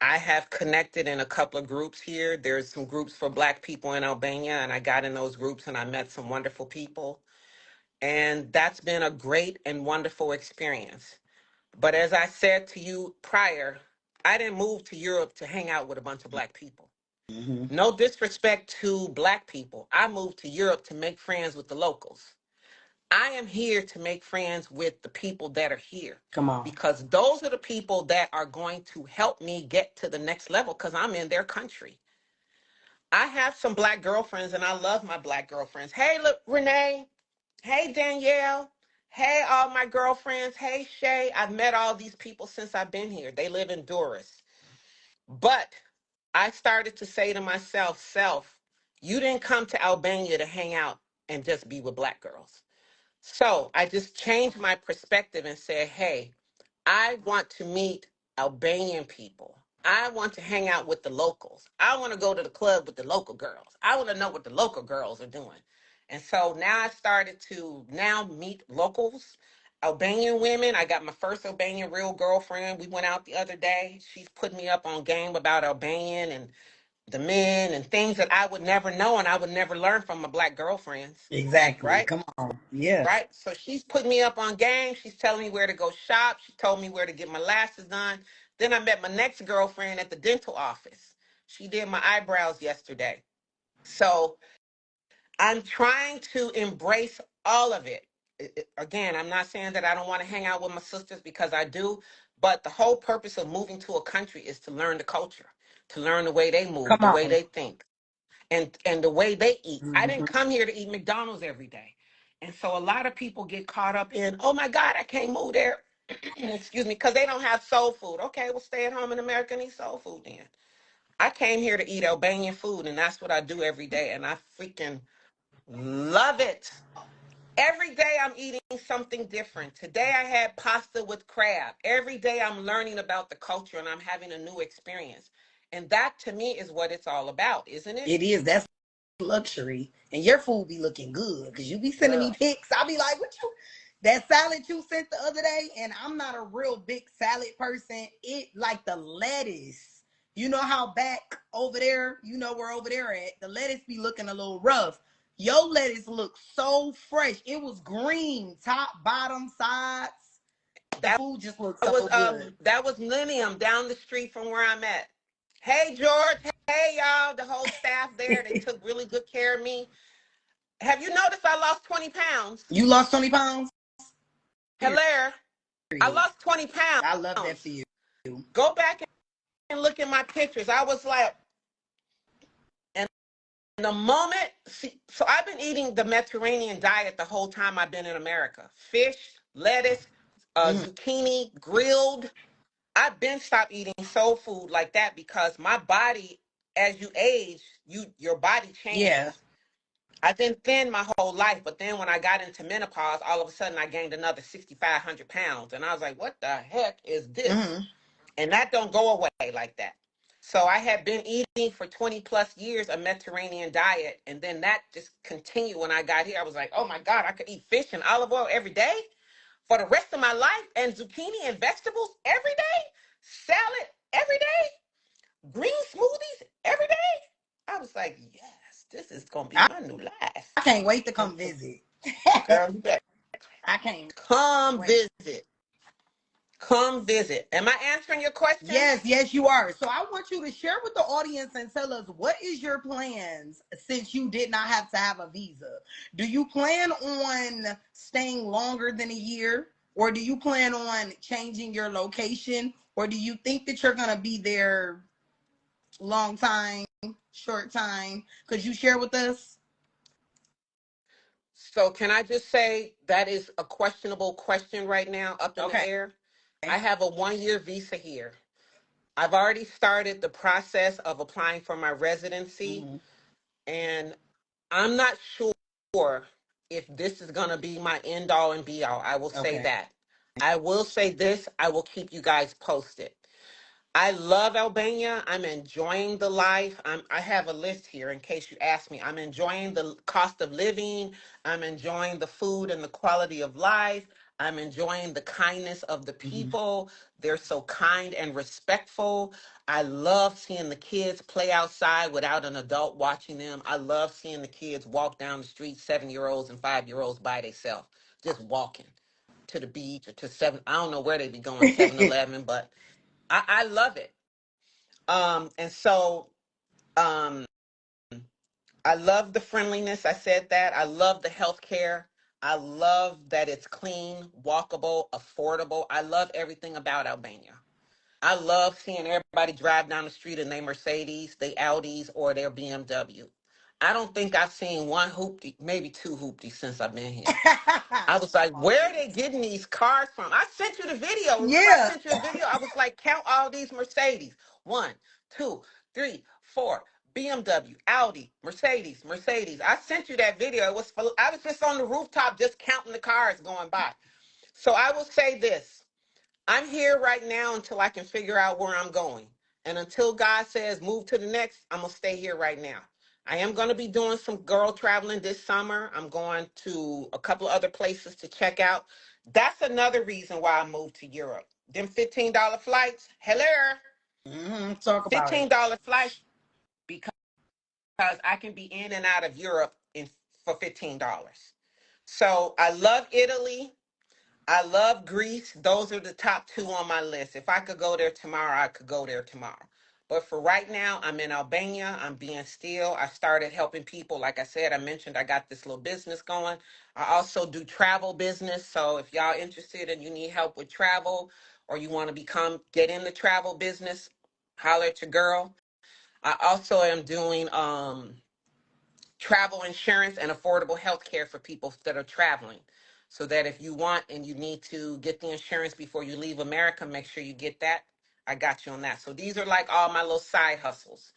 I have connected in a couple of groups here. There's some groups for Black people in Albania, and I got in those groups and I met some wonderful people. And that's been a great and wonderful experience. But as I said to you prior, I didn't move to Europe to hang out with a bunch of Black people. Mm-hmm. No disrespect to Black people. I moved to Europe to make friends with the locals. I am here to make friends with the people that are here Come on. because those are the people that are going to help me get to the next level because I'm in their country. I have some Black girlfriends and I love my Black girlfriends. Hey, look, Renee. Hey, Danielle. Hey, all my girlfriends. Hey, Shay. I've met all these people since I've been here. They live in Doris. But I started to say to myself, self, you didn't come to Albania to hang out and just be with Black girls. So I just changed my perspective and said, hey, I want to meet Albanian people. I want to hang out with the locals. I want to go to the club with the local girls. I want to know what the local girls are doing. And so now I started to now meet locals, Albanian women. I got my first Albanian real girlfriend. We went out the other day. She's put me up on game about Albanian and the men and things that I would never know and I would never learn from my Black girlfriends. Exactly. Right? Come on. Yeah. Right? So she's put me up on game. She's telling me where to go shop. She told me where to get my lashes done. Then I met my next girlfriend at the dental office. She did my eyebrows yesterday. So I'm trying to embrace all of it. Again, I'm not saying that I don't want to hang out with my sisters because I do, but the whole purpose of moving to a country is to learn the culture, to learn the way they move, Come the way on. they think and the way they eat. I Mm-hmm. didn't come here to eat McDonald's every day. And so a lot of people get caught up in, oh my God, I can't move there. Excuse me, because they don't have soul food. Okay, well, stay at home in America and eat soul food then. I came here to eat Albanian food, and that's what I do every day. And I freaking love it. Every day I'm eating something different. Today I had pasta with crab. Every day I'm learning about the culture and I'm having a new experience. And that to me is what it's all about, isn't it? It is. That's luxury, and your food be looking good because you be sending me Ugh. pics. I be like, what you, that salad you sent the other day, and I'm not a real big salad person. It like the lettuce. You know how back over there, you know where over there at, the lettuce be looking a little rough. Your lettuce looks so fresh. It was green, top, bottom, sides. The That food just looks so good. that was Linium down the street from where I'm at. Hey George, hey y'all, the whole staff there. They took really good care of me. Have you noticed I lost 20 pounds? You lost 20 pounds? Hello. I Period. lost 20 I love that pounds. for you. Go back and look at my pictures. I was like, and the moment, see, so I've been eating the Mediterranean diet the whole time I've been in America. Fish, lettuce, Mhm. zucchini, grilled. I've been stopped eating soul food like that because my body, as you age, your body Yeah. changes. I've been thin my whole life, but then when I got into menopause, all of a sudden I gained another 6,500 pounds. And I was like, what the heck is this? Hmm. And that don't go away like that. So I had been eating for 20 plus years a Mediterranean diet. And then that just continued when I got here. I was like, oh my God, I could eat fish and olive oil every day for the rest of my life and zucchini and vegetables every day, salad every day, green smoothies every day. I was like, yes, this is going to be I, my new life. I can't wait to And come visit. girl, you better I can't come wait. visit. Come visit. Am I answering your question? Yes, yes, you are. So I want you to share with the audience and tell us what is your plans since you did not have to have a visa. Do you plan on staying longer than a year? Or do you plan on changing your location? Or do you think that you're gonna be there long time, short time? Could you share with us? So can I just say that is a questionable question right now up in the Okay. air? I have a 1 year visa here. I've already started the process of applying for my residency, Hmm. and I'm not sure if this is going to be my end all and be all. I will say Okay. that. I will say this, I will keep you guys posted. I love Albania. I'm enjoying the life. I have a list here in case you ask me. I'm enjoying the cost of living. I'm enjoying the food and the quality of life. I'm enjoying the kindness of the Hmm. people. They're so kind and respectful. I love seeing the kids play outside without an adult watching them. I love seeing the kids walk down the street, 7-year-olds and 5-year-olds by themselves, just walking to the beach or to seven. I don't know where they be going, 7-Eleven, but I love it. And so um, I love the friendliness. I said that. I love the healthcare. I love that it's clean, walkable, affordable. I love everything about Albania. I love seeing everybody drive down the street in their Mercedes, their Audis, or their BMW. I don't think I've seen one hoopty, maybe two hoopties since I've been here. I was like, Oh, where are they goodness. getting these cars from? I sent you the video. Remember, I Yeah. sent you a video. I was like, count all these Mercedes. One, two, three, four. BMW, Audi, Mercedes, Mercedes. I sent you that video. I was just on the rooftop just counting the cars going by. So I will say this. I'm here right now until I can figure out where I'm going. And until God says move to the next, I'm going to stay here right now. I am going to be doing some girl traveling this summer. I'm going to a couple of other places to check out. That's another reason why I moved to Europe. Them $15 flights, hello, Talk about it. $15 flights because I can be in and out of Europe for $15. So I love Italy. I love Greece. Those are the top two on my list. If I could go there tomorrow, I could go there tomorrow. But for right now, I'm in Albania. I'm being still. I started helping people. Like I said, I mentioned I got this little business going. I also do travel business. So if y'all interested and you need help with travel or you want to get in the travel business, holler at your girl. I also am doing travel insurance and affordable health care for people that are traveling. So that if you want and you need to get the insurance before you leave America, make sure you get that. I got you on that. So these are like all my little side hustles.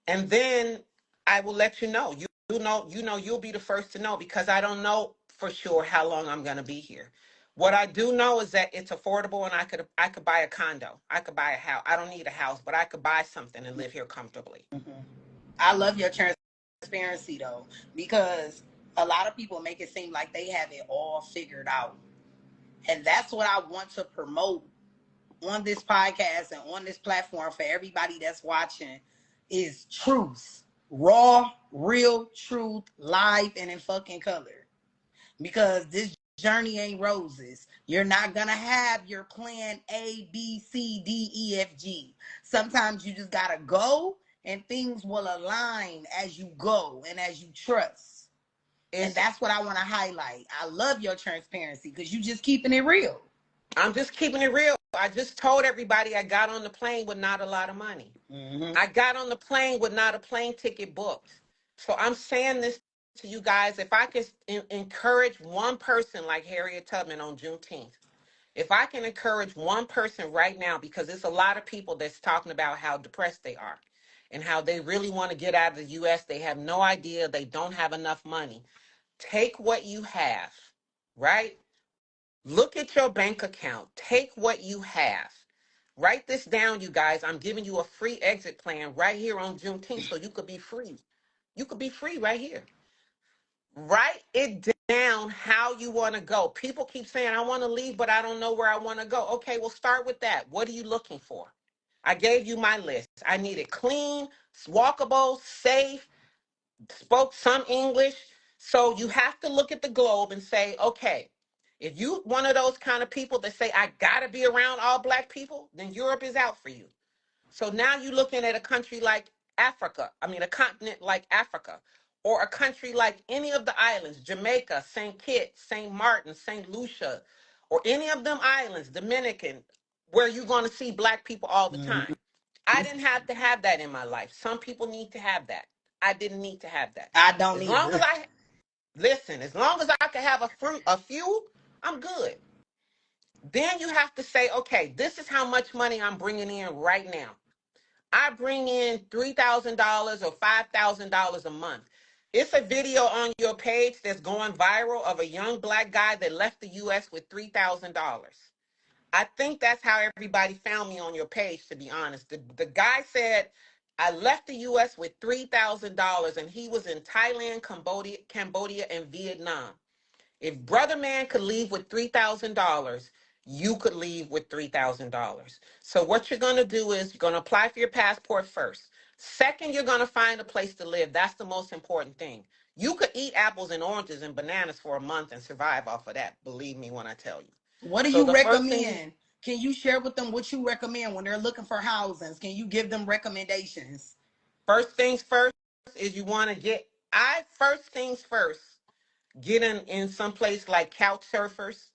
And then I will let you know. You'll be the first to know because I don't know for sure how long I'm gonna be here. What I do know is that it's affordable and I could buy a condo. I could buy a house. I don't need a house, but I could buy something and live here comfortably. I love your transparency. transparency though, because a lot of people make it seem like they have it all figured out. And that's what I want to promote on this podcast and on this platform for everybody that's watching is truth. Raw, real truth, live and in fucking color. Because this journey ain't roses. You're not gonna have your plan A, B, C, D, E, F, G. Sometimes you just gotta go and things will align as you go and as you trust. And that's what I want to highlight. I love your transparency because you just keeping it real. I'm just keeping it real. I just told everybody I got on the plane with not a lot of money. I got on the plane with not a plane ticket booked. So I'm saying this to you guys. If I could encourage one person like Harriet Tubman on Juneteenth, if I can encourage one person right now, because there's a lot of people that's talking about how depressed they are and how they really want to get out of the U.S. They have no idea. They don't have enough money. Take what you have, right? Look at your bank account. Take what you have. Write this down, you guys. I'm giving you a free exit plan right here on Juneteenth so you could be free. You could be free right here. Write it down how you want to go. People keep saying, I want to leave, but I don't know where I want to go. Okay, well, start with that. What are you looking for? I gave you my list. I need it clean, walkable, safe, spoke some English. So you have to look at the globe and say, okay, if you one of those kind of people that say, I got to be around all Black people, then Europe is out for you. So now you're looking at a country like Africa, a continent like Africa, or a country like any of the islands, Jamaica, St. Kitts, St. Martin, St. Lucia, or any of them islands, Dominican, where you're going to see Black people all the time. I didn't have to have that in my life. Some people need to have that. I didn't need to have that. I don't As either. long as as long as I can have a few, I'm good. Then you have to say, okay, this is how much money I'm bringing in right now. I bring in $3,000 or $5,000 a month. It's a video on your page that's going viral of a young Black guy that left the U.S. with $3,000. I think that's how everybody found me on your page, to be honest. The guy said, I left the U.S. with $3,000 and he was in Thailand, Cambodia, and Vietnam. If Brother Man could leave with $3,000, you could leave with $3,000. So what you're going to do is you're going to apply for your passport first. Second, you're going to find a place to live. That's the most important thing. You could eat apples and oranges and bananas for a month and survive off of that. Believe me when I tell you. What do you recommend? Can you share with them what you recommend when they're looking for housings? Can you give them recommendations? First things first is you want to get, first things first, get in some place like Couch Surfers.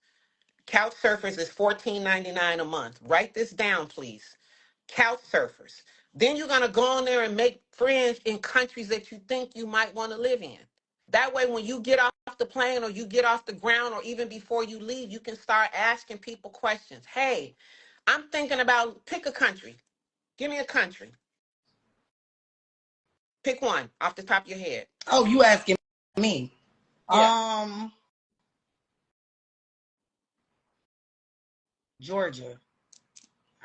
Couch Surfers is $14.99 a month. Write this down, please. Couch Surfers. Then you're going to go on there and make friends in countries that you think you might want to live in. That way, when you get off the plane or you get off the ground or even before you leave, you can start asking people questions. Hey, I'm thinking about, pick a country. Give me a country. Pick one off the top of your head. Oh, you asking me? Yeah. Georgia.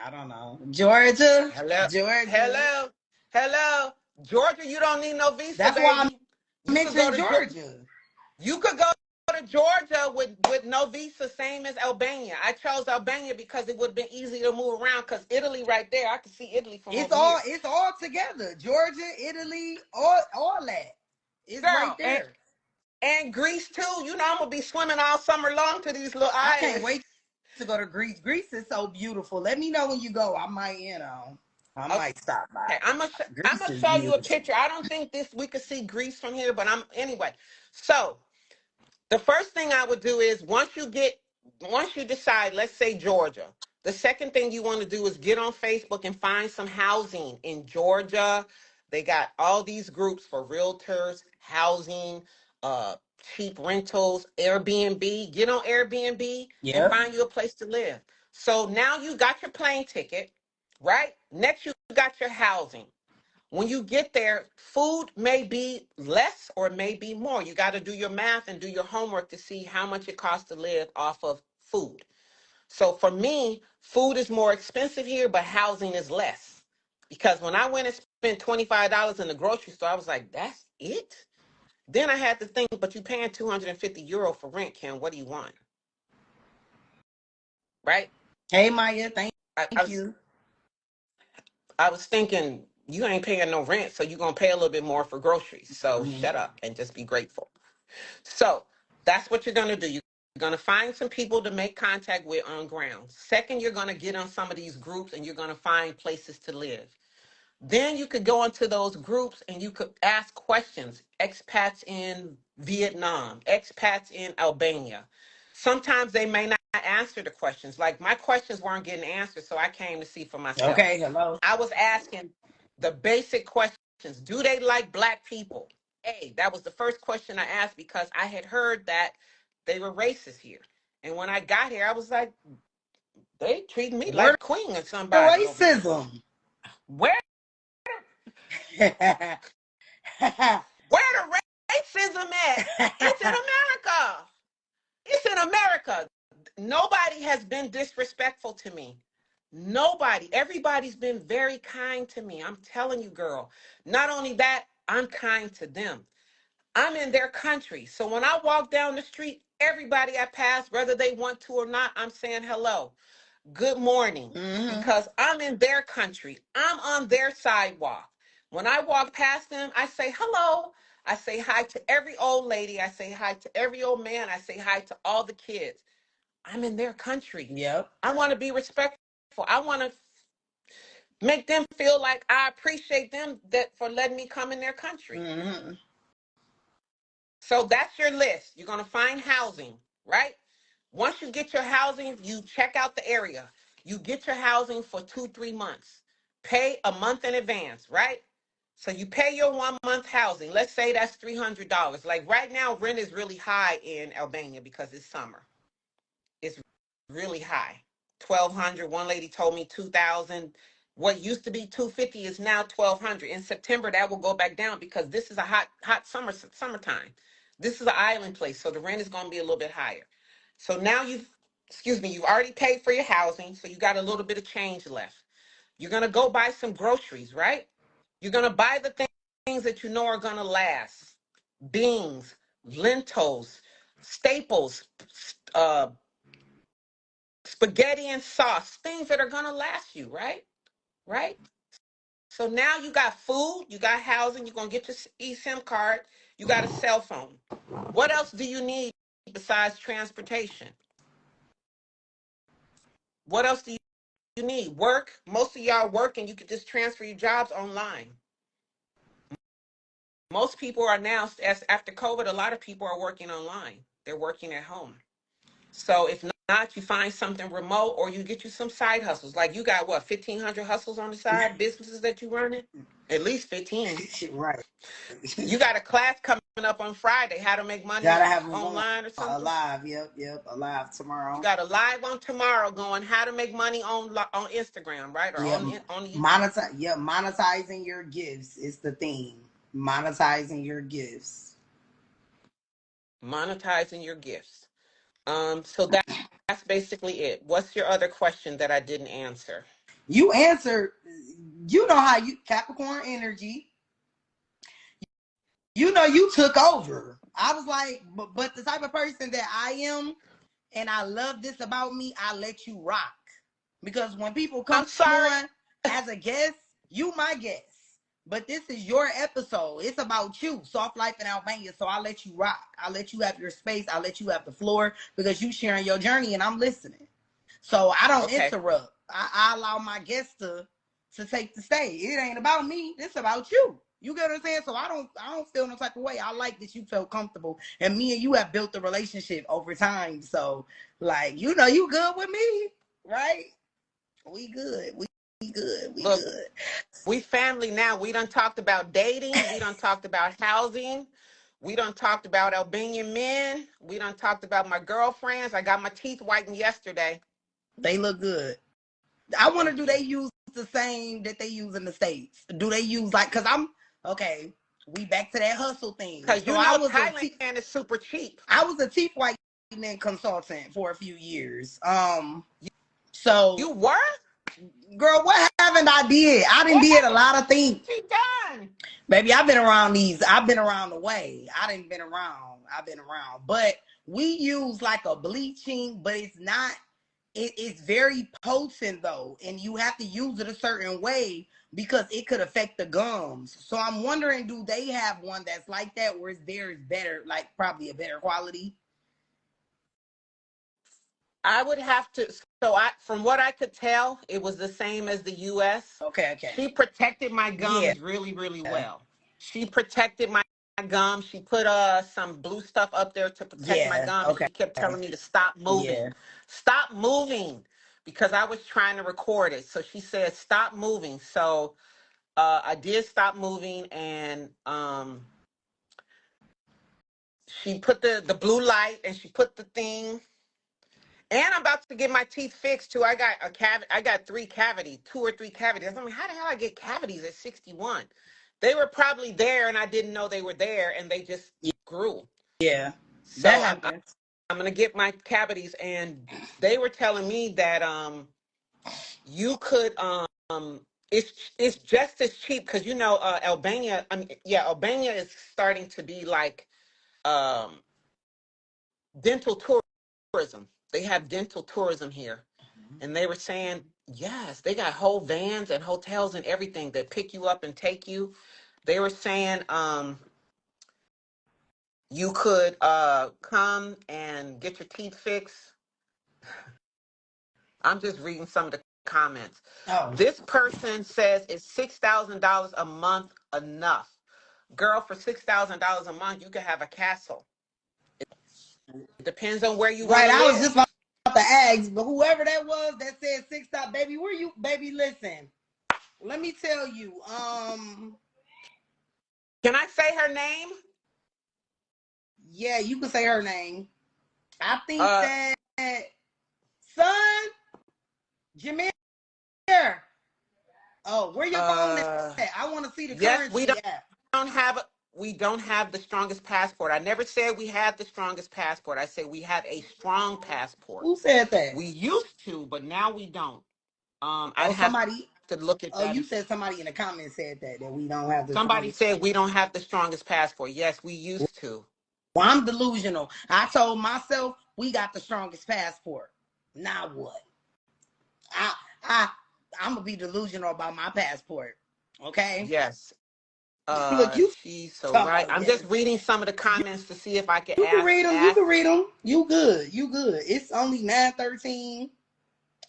I don't know. Georgia. Hello. Georgia. Hello. Georgia, you don't need no visa, That's baby. Why I mentioned Georgia. You could go to Georgia with no visa, same as Albania. I chose Albania because it would have been easy to move around, because Italy right there, I could see Italy from over here. It's all together. Georgia, Italy, all that. It's right there. And Greece too. You know I'm gonna be swimming all summer long to these little islands. I can't wait to go to Greece. Greece is so beautiful. Let me know when you go. I might, might stop by. Okay, I'm gonna show you a picture. I don't think we could see Greece from here, but anyway. So the first thing I would do is once you decide, let's say Georgia, the second thing you want to do is get on Facebook and find some housing in Georgia. They got all these groups for realtors, housing, cheap rentals, Airbnb. Get on Airbnb and find you a place to live. So now you got your plane ticket, right? Next, you got your housing. When you get there, food may be less or it may be more. You got to do your math and do your homework to see how much it costs to live off of food. So for me, food is more expensive here, but housing is less. Because when I went and spent $25 in the grocery store. I was like, that's it? Then I had to think, but you paying €250 for rent, Kim. What do you want? Right? Hey, Maya, thank I, I was you. I was thinking, you ain't paying no rent, so you're gonna pay a little bit more for groceries. So shut Mhm. up and just be grateful. So that's what you're gonna do. You're gonna find some people to make contact with on ground. Second, you're gonna get on some of these groups and you're gonna find places to live. Then you could go into those groups and you could ask questions. Expats in Vietnam, expats in Albania. Sometimes they may not answer the questions. Like my questions weren't getting answered, so I came to see for myself. Okay, hello. I was asking the basic questions. Do they like black people? Hey, that was the first question I asked because I had heard that they were racist here. And when I got here, I was like, they treat me Where like queen or the somebody over here. racism? Where Where the racism at? It's in America. It's in America. Nobody has been disrespectful to me. Nobody. Everybody's been very kind to me. I'm telling you, girl. Not only that, I'm kind to them. I'm in their country. So when I walk down the street, everybody I pass, whether they want to or not, I'm saying hello. Good morning, hmm because I'm in their country. I'm on their sidewalk. When I walk past them, I say hello. I say hi to every old lady. I say hi to every old man. I say hi to all the kids. I'm in their country. Yep. I want to be respectful. I want to make them feel like I appreciate them that for letting me come in their country. hmm So that's your list. You're going to find housing, right? Once you get your housing, you check out the area. You get your housing for 2, 3 months. Pay a month in advance, right? So you pay your 1 month housing. Let's say that's $300. Like right now, rent is really high in Albania because it's summer. It's really high. 1,200. One lady told me 2,000. What used to be 250 is now 1,200. In September, that will go back down because this is a hot summertime. This is an island place, so the rent is going to be a little bit higher. So now you've already paid for your housing, so you got a little bit of change left. You're going to go buy some groceries, right? You're going to buy the things that you know are going to last. Beans, lentils, staples, uh, spaghetti and sauce, things that are going to last you, right? Right? So now you got food, you got housing, you're going to get your eSIM card, you got a cell phone. What else do you need besides transportation? What else do you need? Work. Most of y'all work and you could just transfer your jobs online. Most people are now, as after COVID, a lot of people are working online. They're working at home. So if not, you find something remote or you get you some side hustles. Like you got what, 1,500 hustles on the side, businesses that you running? At least 15. Right. You got a class coming up on Friday, how to make money Gotta have them going online or something? alive. Yep, yep, alive You tomorrow. got a live on tomorrow going how to make money on Instagram, right? Or Yep. on YouTube. Monetize. Yep, monetizing your gifts is the theme. Monetizing your gifts. Monetizing your gifts. So that's basically it. What's your other question that I didn't answer? You answered. You know how you Capricorn energy. You know you took over. I was like, but the type of person that I am, and I love this about me, I let you rock. Because when people come I'm sorry. on as a guest, you my guest. But this is your episode. It's about you, soft life in Albania. So I let you rock. I let you have your space. I let you have the floor because you sharing your journey and I'm listening. So I don't Okay. interrupt. I allow my guests to take the stage. It ain't about me. It's about you. You get what I'm saying? So I don't feel no type of way. I like that you felt comfortable. And me and you have built a relationship over time. So like, you know, you good with me, right? We good. We good. We Look, good. we family now. We done talked about dating. We done talked about housing. We done talked about Albanian men. We done talked about my girlfriends. I got my teeth whitened yesterday. They look good. I wonder, Thank do you. they use the same that they use in the States? Do they use like, cause I'm, okay, we back to that hustle thing. Because So you know Thailand is super cheap. I was a teeth whitening consultant for a few years. You, So you were? Girl, what haven't I did? I didn't What did a lot of things. have you done? Baby, I've been around these. I've been around the way. I didn't been around. I've been around. But we use like a bleaching, but it's not, it's very potent though. And you have to use it a certain way because it could affect the gums. So I'm wondering, do they have one that's like that where theirs better, like probably a better quality? I would have to. So from what I could tell, it was the same as the U.S. Okay, okay. She protected my Yeah. gums really, really well. She protected my gums. She put some blue stuff up there to protect my Yeah. gum, and Okay. she kept telling me to Yeah. stop moving, because I was trying to record it. So she said, "Stop moving." So I did stop moving, and she put the blue light, and she put the thing. And I'm about to get my teeth fixed too. I got I got 2 or 3 cavities. I mean, how the hell I get cavities at 61? They were probably there, and I didn't know they were there, and they just grew. Yeah. That So happens. I'm gonna get my cavities, and they were telling me that you could it's just as cheap, because Albania. I mean, yeah, Albania is starting to be like um dental tourism. They have dental tourism here. And they were saying, yes, they got whole vans and hotels and everything that pick you up and take you. They were saying you could come and get your teeth fixed. I'm just reading some of the comments. Oh. This person says, is $6,000 a month enough? Girl, for $6,000 a month, you could have a castle. It depends on where you want Right. to I was just live. about to ask, but whoever that was that said six stop, baby, where you, baby? Listen, let me tell you. Can I say her name? Yeah, you can say her name. I think Uh, that son, Jameer. Oh, where your phone at? uh, I want to see the yes, we currency at. don't have the strongest passport. I never said we had the strongest passport. I said we have a strong passport. Who said that? We used to, but now we don't. I'd Oh, have somebody. to look at Oh, that. you said somebody in the comments said that we don't have the Somebody strongest. said we don't have the strongest passport. Yes, we used to. Well, I'm delusional. I told myself we got the strongest passport. Now what? I I I'm gonna be delusional about my passport. Okay. Yes. Look, you She's so talking right. about I'm yes. just reading some of the comments to see if I can You can read them. You ask. can read them. You good. You good. It's only 9:13.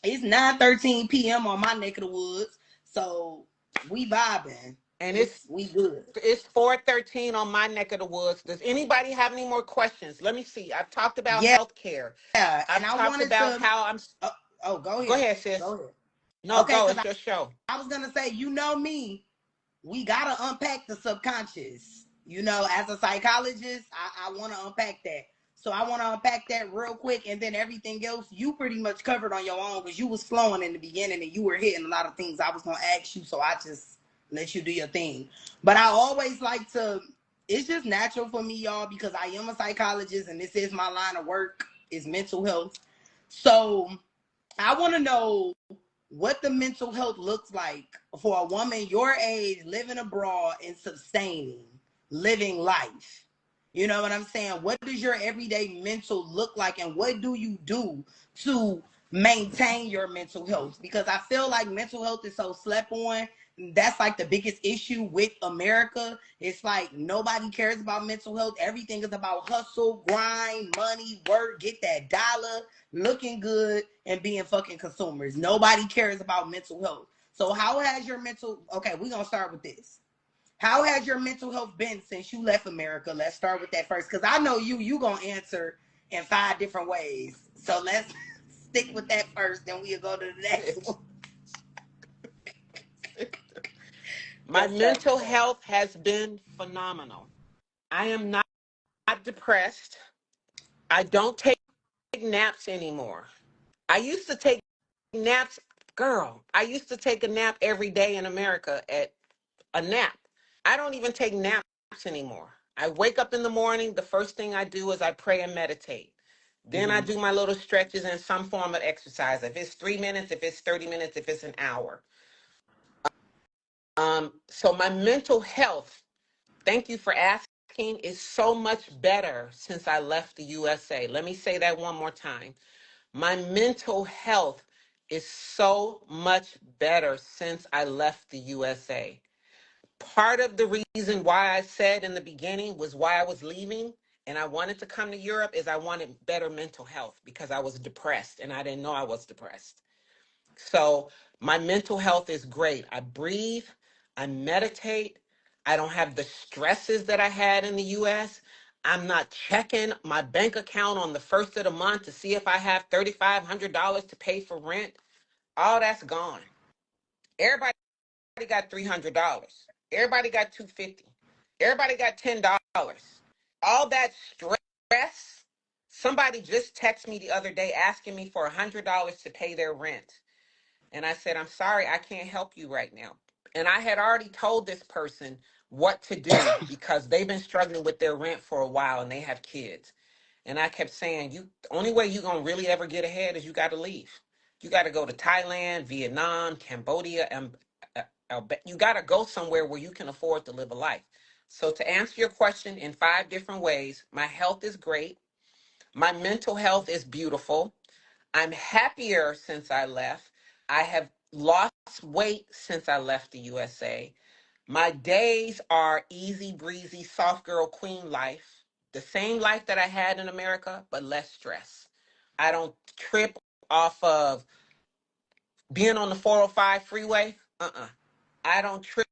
It's 9:13 p.m. on my neck of the woods. So we vibing. And We good. it's 4:13 on my neck of the woods. Does anybody have any more questions? Let me see. I've talked about Yeah. healthcare. And I've I talked wanted about to how I'm. go Go ahead. ahead, sis. Go ahead. No, Okay, go. because It's your show. I was gonna say, you know me, we gotta unpack the subconscious. You know, as a psychologist, I wanna unpack that. So I wanna unpack that real quick, and then everything else you pretty much covered on your own because you was flowing in the beginning and you were hitting a lot of things I was gonna ask you, so I just let you do your thing. But I always like to, it's just natural for me, y'all, because I am a psychologist and this is my line of work, is mental health. So I wanna know what the mental health looks like for a woman your age living abroad and sustaining living life. You know what I'm saying? What does your everyday mental look like, and what do you do to maintain your mental health? Because I feel like mental health is so slept on. That's like the biggest issue with America. It's like nobody cares about mental health. Everything is about hustle, grind, money, work, get that dollar, looking good, and being fucking consumers. Nobody cares about mental health. So how has your mental, okay, we're gonna start with this. How has your mental health been since you left America? Let's start with that first, because I know you gonna answer in 5 different ways. So let's stick with that first, then we'll go to the next one. My Let's start mental with that. health has been phenomenal. I am not depressed. I don't take naps anymore. I used to take naps, girl. I used to take a nap every day in America at a nap. I don't even take naps anymore. I wake up in the morning. The first thing I do is I pray and meditate. Then I do my little stretches and some form of exercise. If it's 3 minutes, if it's 30 minutes, if it's an hour. So my mental health, thank you for asking, is so much better since I left the USA. Let me say that one more time. My mental health is so much better since I left the USA. Part of the reason why I said in the beginning was why I was leaving and I wanted to come to Europe is I wanted better mental health because I was depressed and I didn't know I was depressed. So my mental health is great. I breathe, I meditate, I don't have the stresses that I had in the US. I'm not checking my bank account on the first of the month to see if I have $3,500 to pay for rent. All that's gone. Everybody got $300. Everybody got $250. Everybody got $10. All that stress. Somebody just texted me the other day asking me for $100 to pay their rent. And I said, I'm sorry, I can't help you right now. And I had already told this person what to do because they've been struggling with their rent for a while and they have kids. And I kept saying, the only way you're gonna really ever get ahead is you gotta leave. You gotta go to Thailand, Vietnam, Cambodia, and you gotta go somewhere where you can afford to live a life. So to answer your question in 5 different ways, my health is great. My mental health is beautiful. I'm happier since I left. I have lost weight since I left the USA. My days are easy breezy, soft girl queen life. The same life that I had in America, but less stress. I don't trip off of being on the 405 freeway. I don't trip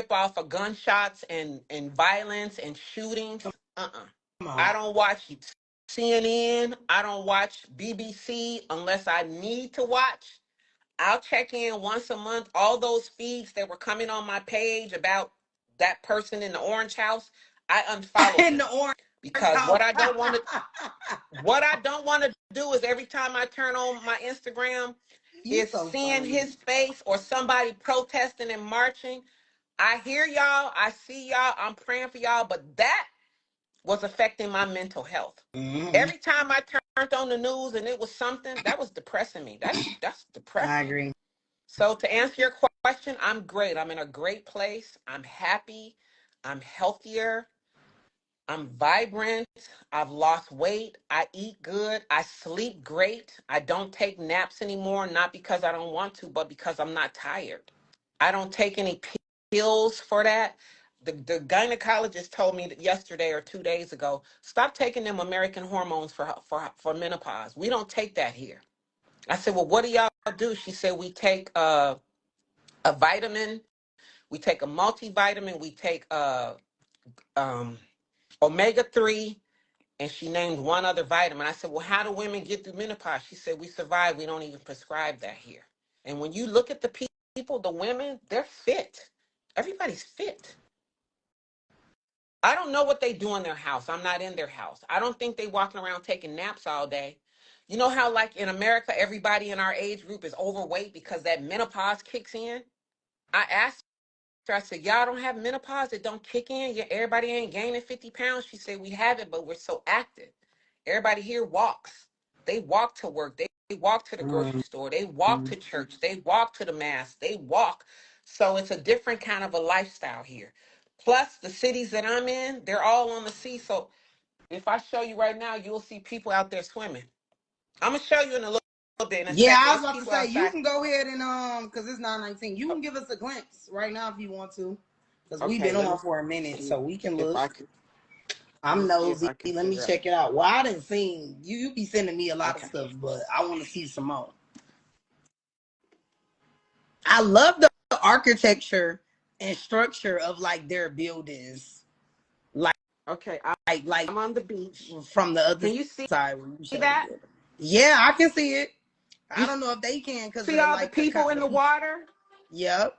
off of gunshots and violence and shootings. Come I on. don't watch CNN. I don't watch BBC unless I need to watch. I'll check in once a month. All those feeds that were coming on my page about that person in the orange house, I unfollowed In them the orange because house. what I don't want to do is every time I turn on my Instagram You is so seeing funny. his face or somebody protesting and marching. I hear y'all, I see y'all, I'm praying for y'all, but that was affecting my mental health. Mm-hmm. Every time I turned on the news and it was something that was depressing me. That's I depressing. agree. So to answer your question, I'm great. I'm in a great place. I'm happy. I'm healthier. I'm vibrant. I've lost weight. I eat good. I sleep great. I don't take naps anymore, not because I don't want to, but because I'm not tired. I don't take any pills for that. The gynecologist told me that yesterday or 2 days ago, stop taking them American hormones for menopause. We don't take that here. I said, well, what do y'all do? She said, we take a vitamin, we take a multivitamin, we take um, omega-3, and she named one other vitamin. I said, well, how do women get through menopause? She said, we survive. We don't even prescribe that here. And when you look at the people, the women, they're fit. Everybody's fit. I don't know what they do in their house. I'm not in their house. I don't think they walking around taking naps all day. You know how like in America, everybody in our age group is overweight because that menopause kicks in? I asked her, I said, y'all don't have menopause? It don't kick in? Yeah, everybody ain't gaining 50 pounds? She said, we have it, but we're so active. Everybody here walks. They walk to work. They walk to the grocery store. They walk Mm-hmm. to church. They walk to the mass. They walk. So it's a different kind of a lifestyle here. Plus, the cities that I'm in, they're all on the sea. So if I show you right now, you'll see people out there swimming. I'm going to show you in a little bit in a Yeah, second. I was It's about to people say you outside. can go ahead and because it's 9:19. You can give us a glimpse right now if you want to, because we've Okay, been let me on for a minute, see so we can if I look. can. Let I'm me see if nosy. I can Let me figure out. check it out. Well, I didn't see you. You be sending me a lot of Okay. stuff, but I want to see some more. I love the architecture and structure of like their buildings, like Okay, like I'm on the beach. from the other Can you see side when you show the that? building. Yeah, I can see it. I You don't know if they can because see of all the like the people in the the people. water? Yep.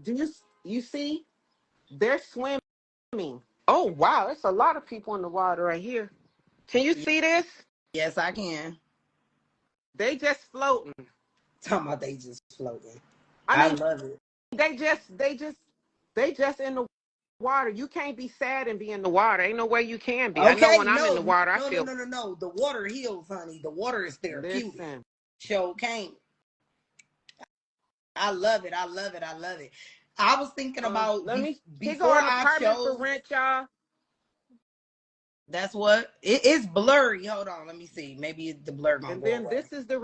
Do you see? They're swimming. Oh wow, it's a lot of people in the water right here. Can you see this? Yes, I can. They just floating. Talking about they just floating. I I mean, love it. they just they just in the water. You can't be sad and be in the water. Ain't no way you can be. I know Okay, when I'm in no, the water, I no, no, feel. no, no, no. The water heals, honey. The water is therapeutic. Listen, Show can't. I love it. I love it. I love it. I was thinking about let me. Here go before an I apartment for chose. rent, y'all. That's what it's blurry. Hold on, let me see. Maybe the blur gonna And go then away. this is the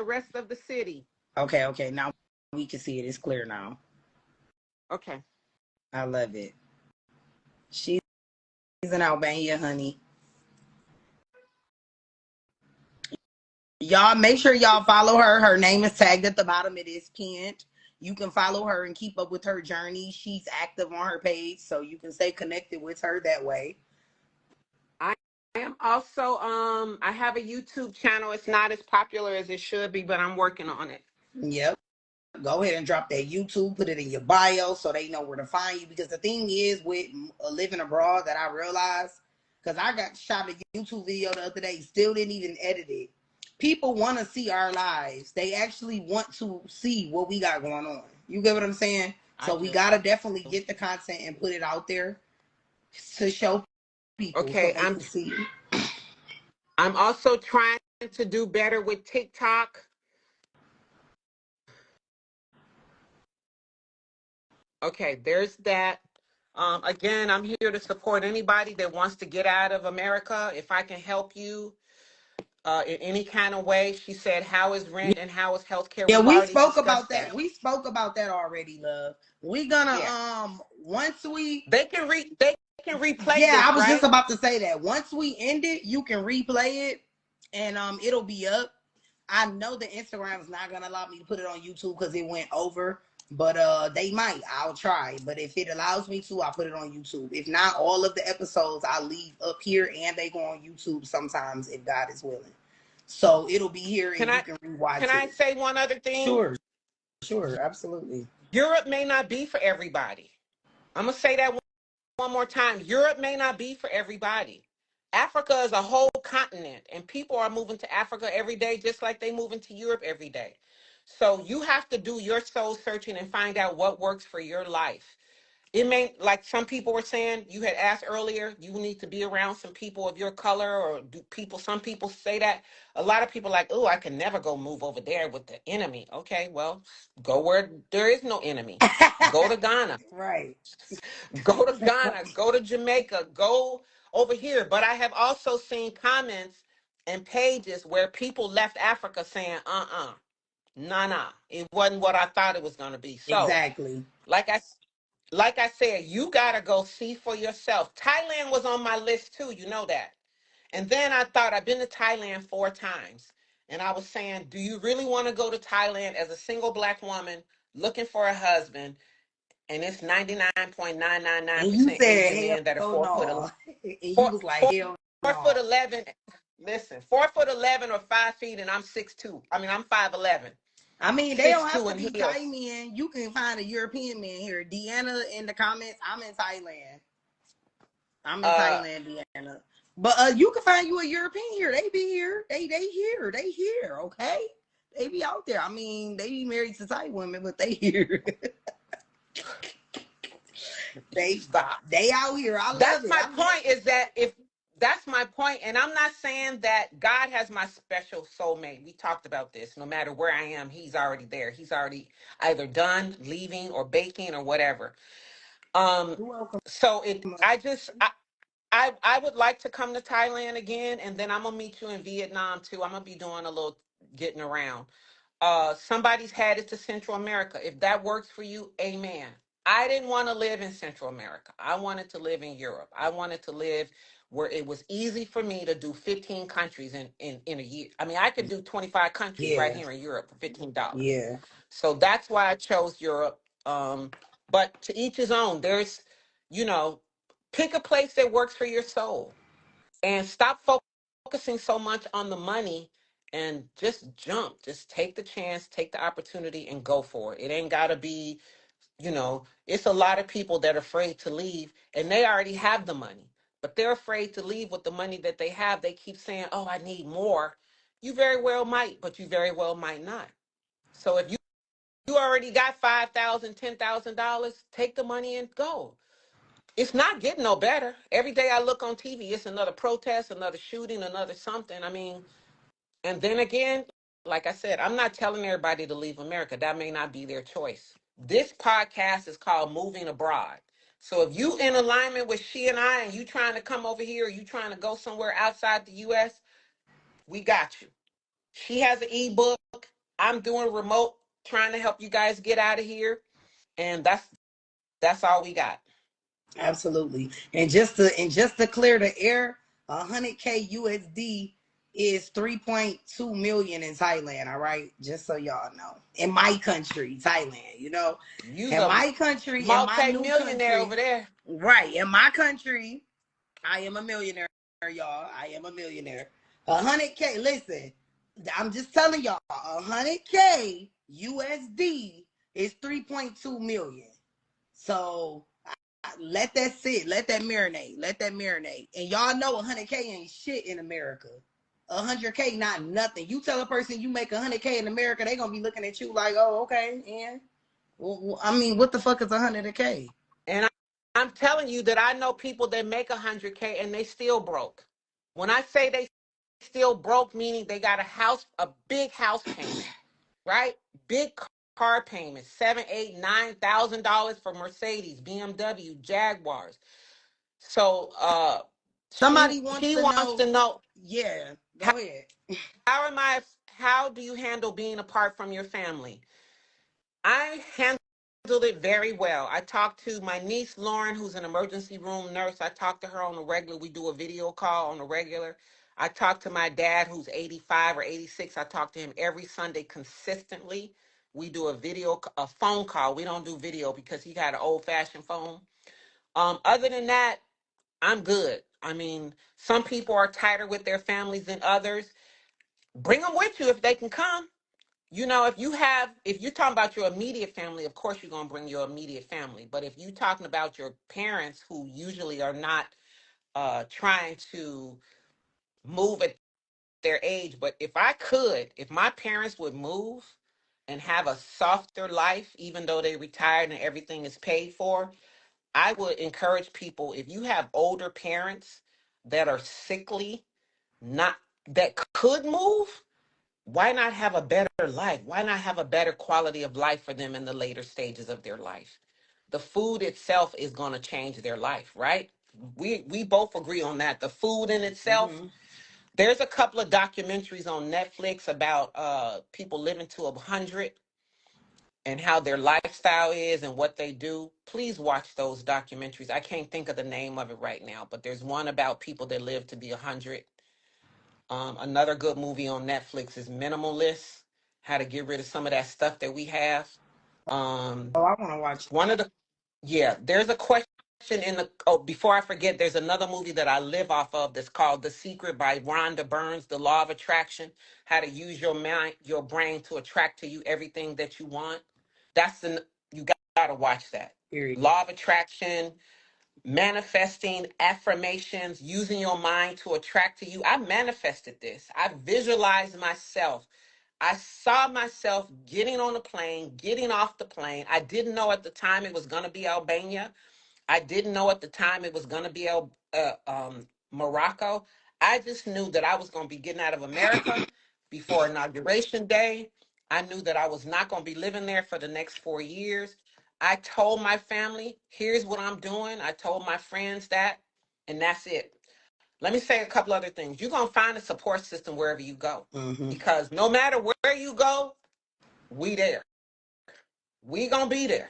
rest of the city. Okay, okay. Now we can see it. It's clear now. Okay. I love it. She's in Albania, honey. Y'all make sure y'all follow her. Her name is tagged at the bottom. It is Kent. You can follow her and keep up with her journey. She's active on her page, so you can stay connected with her that way. I am also I have a YouTube channel. It's not as popular as it should be, but I'm working on it. Yep. Go ahead and drop that YouTube, put it in your bio so they know where to find you. Because the thing is with living abroad that I realized, because I got shot a YouTube video the other day, still didn't even edit it. People want to see our lives. They actually want to see what we got going on. You get what I'm saying? I So we do. got to definitely get the content and put it out there to show people so Okay, they can see. I'm also trying to do better with TikTok. Okay, there's that. Again, I'm here to support anybody that wants to get out of America. If I can help you in any kind of way, she said, how is rent and how is healthcare? Yeah, We've we already spoke about discussed that. that. We spoke about that already, love. We gonna Yeah, once we they can replay yeah, I this, was just right? about to say that. Once we end it, you can replay it and it'll be up. I know the Instagram is not gonna allow me to put it on YouTube because it went over. But they might. I'll try. But if it allows me to, I'll put it on YouTube. If not, all of the episodes I leave up here and they go on YouTube sometimes if God is willing. So it'll be here Can and you I can can rewatch I it. say one other thing? Sure, sure, absolutely. Europe may not be for everybody. I'm gonna say that one more time. Europe may not be for everybody. Africa is a whole continent, and people are moving to Africa every day, just like they move into Europe every day. So you have to do your soul searching and find out what works for your life. It may, like some people were saying, you had asked earlier, you need to be around some people of your color, or do people, some people say that. A lot of people are like, oh, I can never go move over there with the enemy. Okay, well, go where there is no enemy. Go to Ghana. Right. Go to Ghana, go to Jamaica, go over here. But I have also seen comments and pages where people left Africa saying, nah, it wasn't what I thought it was going to be. So, Exactly. like I like I said, you gotta go see for yourself. Thailand was on my list too, you know that. And then I thought, I've been to Thailand 4 times. And I was saying, do you really want to go to Thailand as a single black woman looking for a husband? And it's And you 99.999% Asian said men that are hell 4 foot no. And you four, was like four, hell 4 foot no. 11. Listen, 4 foot 11 or 5 feet, and I'm 6'2". I mean, I'm 5'11", I mean, they six don't have two to in be Thai heels. men. You can find a European man here. Deanna in the comments, I'm in Thailand. I'm in Uh, Thailand, Deanna. But you can find you a European here. They be here. They here. They here. Okay. They be out there. I mean, they be married to Thai women, but they here. they Stop. they out here. I love That's it. my I love point. Is that if that's my point, and I'm not saying that God has my special soulmate. We talked about this. No matter where I am, He's already there. He's already either done, leaving, or baking, or whatever. You're welcome. So I would like to come to Thailand again, and then I'm gonna meet you in Vietnam too. I'm gonna be doing a little getting around. Somebody's had it to Central America. If that works for you, amen. I didn't want to live in Central America. I wanted to live in Europe. I wanted to live where it was easy for me to do 15 countries in a year. I mean, I could do 25 countries right Yeah. here in Europe for $15. Yeah. So that's why I chose Europe. But to each his own. You know, pick a place that works for your soul and stop focusing so much on the money and just jump. Just take the chance, take the opportunity, and go for it. It ain't got to be, it's a lot of people that are afraid to leave and they already have the money, but they're afraid to leave with the money that they have. They keep saying, oh, I need more. You very well might, but you very well might not. So if you already got $5,000, $10,000, take the money and go. It's not getting no better. Every day I look on TV, it's another protest, another shooting, another something. I mean, and then again, like I said, I'm not telling everybody to leave America. That may not be their choice. This podcast is called Moving Abroad. So if you in alignment with she and I and you trying to come over here, or you trying to go somewhere outside the US, we got you. She has an ebook. I'm doing remote, trying to help you guys get out of here. And that's all we got. Absolutely. And just to clear the air, 100K USD is 3.2 million in Thailand. All right, just so y'all know. In my country, Thailand. You know, You's in a my country, in my new multi-millionaire over country, there. right? In my country, I am a millionaire, y'all. I am a millionaire. 100K. Listen, I'm just telling y'all, 100K USD is 3.2 million. So let that sit. Let that marinate. Let that marinate. And y'all know 100K ain't shit in America. 100K not nothing. You tell a person you make 100K in America, they gonna be looking at you like, oh, okay, and well, I mean, what the fuck is 100K? And I'm telling you that I know people that make 100K and they still broke. When I say they still broke, meaning they got a big house payment, right? Big car payments, $7, $8, $9,000 for Mercedes, BMW, Jaguars. So Somebody wants he to wants know. to know, Yeah, how, go ahead. how do you handle being apart from your family? I handled it very well. I talked to my niece Lauren, who's an emergency room nurse. I talk to her on a regular. We do a video call on a regular. I talk to my dad, who's 85 or 86. I talk to him every Sunday consistently. We do a phone call. We don't do video because he got an old-fashioned phone. Other than that, I'm good. I mean, some people are tighter with their families than others. Bring them with you if they can come. You know, if you're talking about your immediate family, of course you're going to bring your immediate family. But if you're talking about your parents who usually are not trying to move at their age, but if my parents would move and have a softer life, even though they retired and everything is paid for, I would encourage people, if you have older parents that are sickly, not that could move, why not have a better life? Why not have a better quality of life for them in the later stages of their life? The food itself is going to change their life, right? We both agree on that. The food in itself. Mm-hmm. There's a couple of documentaries on Netflix about people living to 100 and how their lifestyle is and what they do. Please watch those documentaries. I can't think of the name of it right now, but there's one about people that live to be 100. Another good movie on Netflix is Minimalist, how to get rid of some of that stuff that we have. Um, Oh, I want to watch one of the, yeah, there's a question before I forget, there's another movie that I live off of that's called The Secret by Rhonda Burns, The Law of Attraction, how to use your mind, your brain to attract to you everything that you want. You gotta watch that. period. Law of Attraction, manifesting, affirmations, using your mind to attract to you. I manifested this. I visualized myself. I saw myself getting on a plane, getting off the plane. I didn't know at the time it was going to be Albania. I didn't know at the time it was going to be Morocco. I just knew that I was going to be getting out of America before Inauguration Day. I knew that I was not going to be living there for the next 4 years. I told my family, here's what I'm doing. I told my friends that, and that's it. Let me say a couple other things. You're going to find a support system wherever you go Mm-hmm. because no matter where you go, we there. We going to be there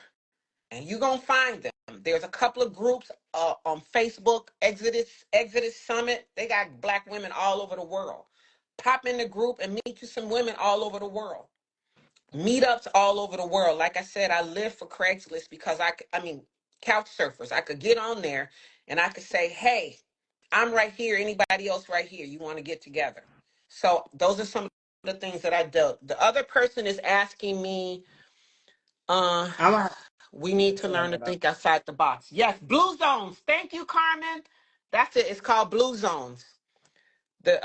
and you're going to find them. There's a couple of groups on Facebook, Exodus Summit. They got Black women all over the world. Pop in the group and meet you some women all over the world. Meetups all over the world. Like I said, I live for Craigslist because I mean, couch surfers. I could get on there and I could say, hey, I'm right here. Anybody else right here? You want to get together? So those are some of the things that I do. The other person is asking me, uh, I'm gonna we need to learn to think outside the box. Yes, blue zones. Thank you, Carmen. That's it. It's called blue zones. The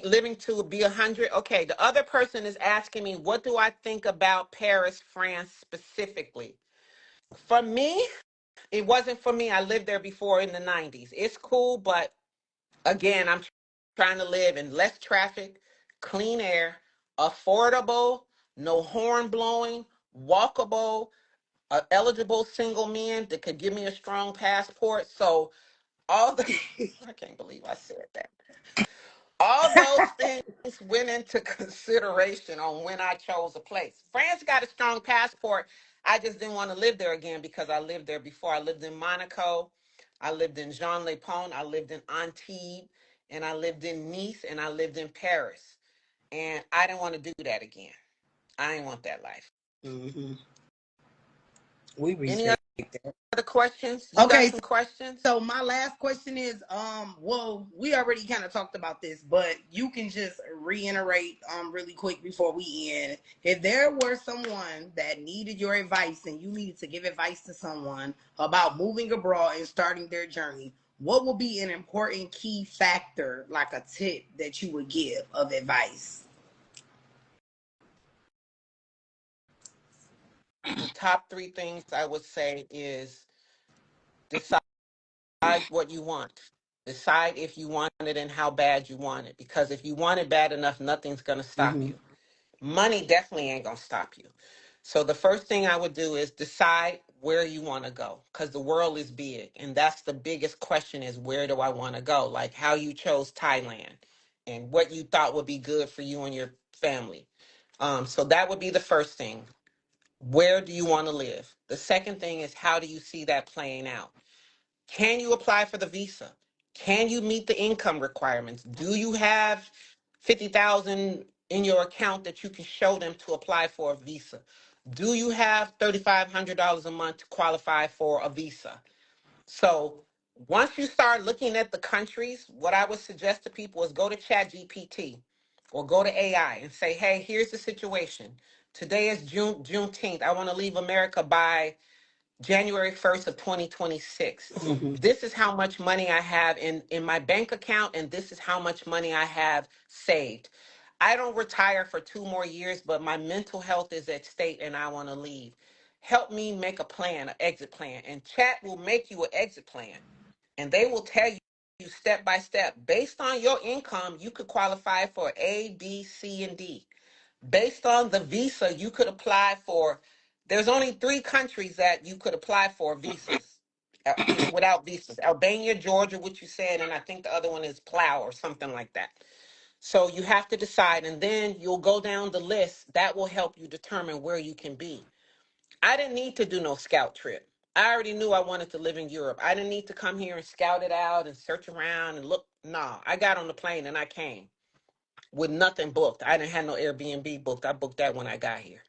living to be 100. Okay, the other person is asking me, what do I think about Paris, France specifically? For me, it wasn't for me. I lived there before in the 90s. It's cool, but again, I'm trying to live in less traffic, clean air, affordable, no horn blowing, walkable, eligible single men that could give me a strong passport. So all the I can't believe I said that. All those things went into consideration on when I chose a place. France got a strong passport. I just didn't want to live there again because I lived there before. I lived in Monaco, I lived in Jean Le Pont, I lived in Antibes, and I lived in Nice, and I lived in Paris. And I didn't want to do that again. I didn't want that life. Hmm. We Any respect that. other questions? You got Okay, some questions? so my last question is, well, we already kind of talked about this, but you can just reiterate, really quick before we end. If there were someone that needed your advice and you needed to give advice to someone about moving abroad and starting their journey, what would be an important key factor, like a tip that you would give of advice? The top three things I would say is decide what you want. Decide if you want it and how bad you want it. Because if you want it bad enough, nothing's going to stop Mm-hmm. you. Money definitely ain't going to stop you. So the first thing I would do is decide where you want to go, because the world is big. And that's the biggest question, is where do I want to go? Like how you chose Thailand and what you thought would be good for you and your family. So that would be the first thing. Where do you want to live? The second thing is, how do you see that playing out? Can you apply for the visa? Can you meet the income requirements? Do you have 50,000 in your account that you can show them to apply for a visa? Do you have $3,500 a month to qualify for a visa? So once you start looking at the countries, what I would suggest to people is go to ChatGPT or go to AI and say, hey, here's the situation. Today is Juneteenth. I want to leave America by January 1st of 2026. Mm-hmm. This is how much money I have in my bank account, and this is how much money I have saved. I don't retire for 2 more years, but my mental health is at stake and I want to leave. Help me make a plan, an exit plan. And chat will make you an exit plan. And they will tell you step by step. Based on your income, you could qualify for A, B, C, and D. Based on the visa, you could apply for, there's only 3 countries that you could apply for visas, without visas: Albania, Georgia, which you said, and I think the other one is Plow or something like that. So you have to decide, and then you'll go down the list. That will help you determine where you can be. I didn't need to do no scout trip. I already knew I wanted to live in Europe. I didn't need to come here and scout it out and search around and look. No, I got on the plane and I came with nothing booked. I didn't have no Airbnb booked. I booked that when I got here.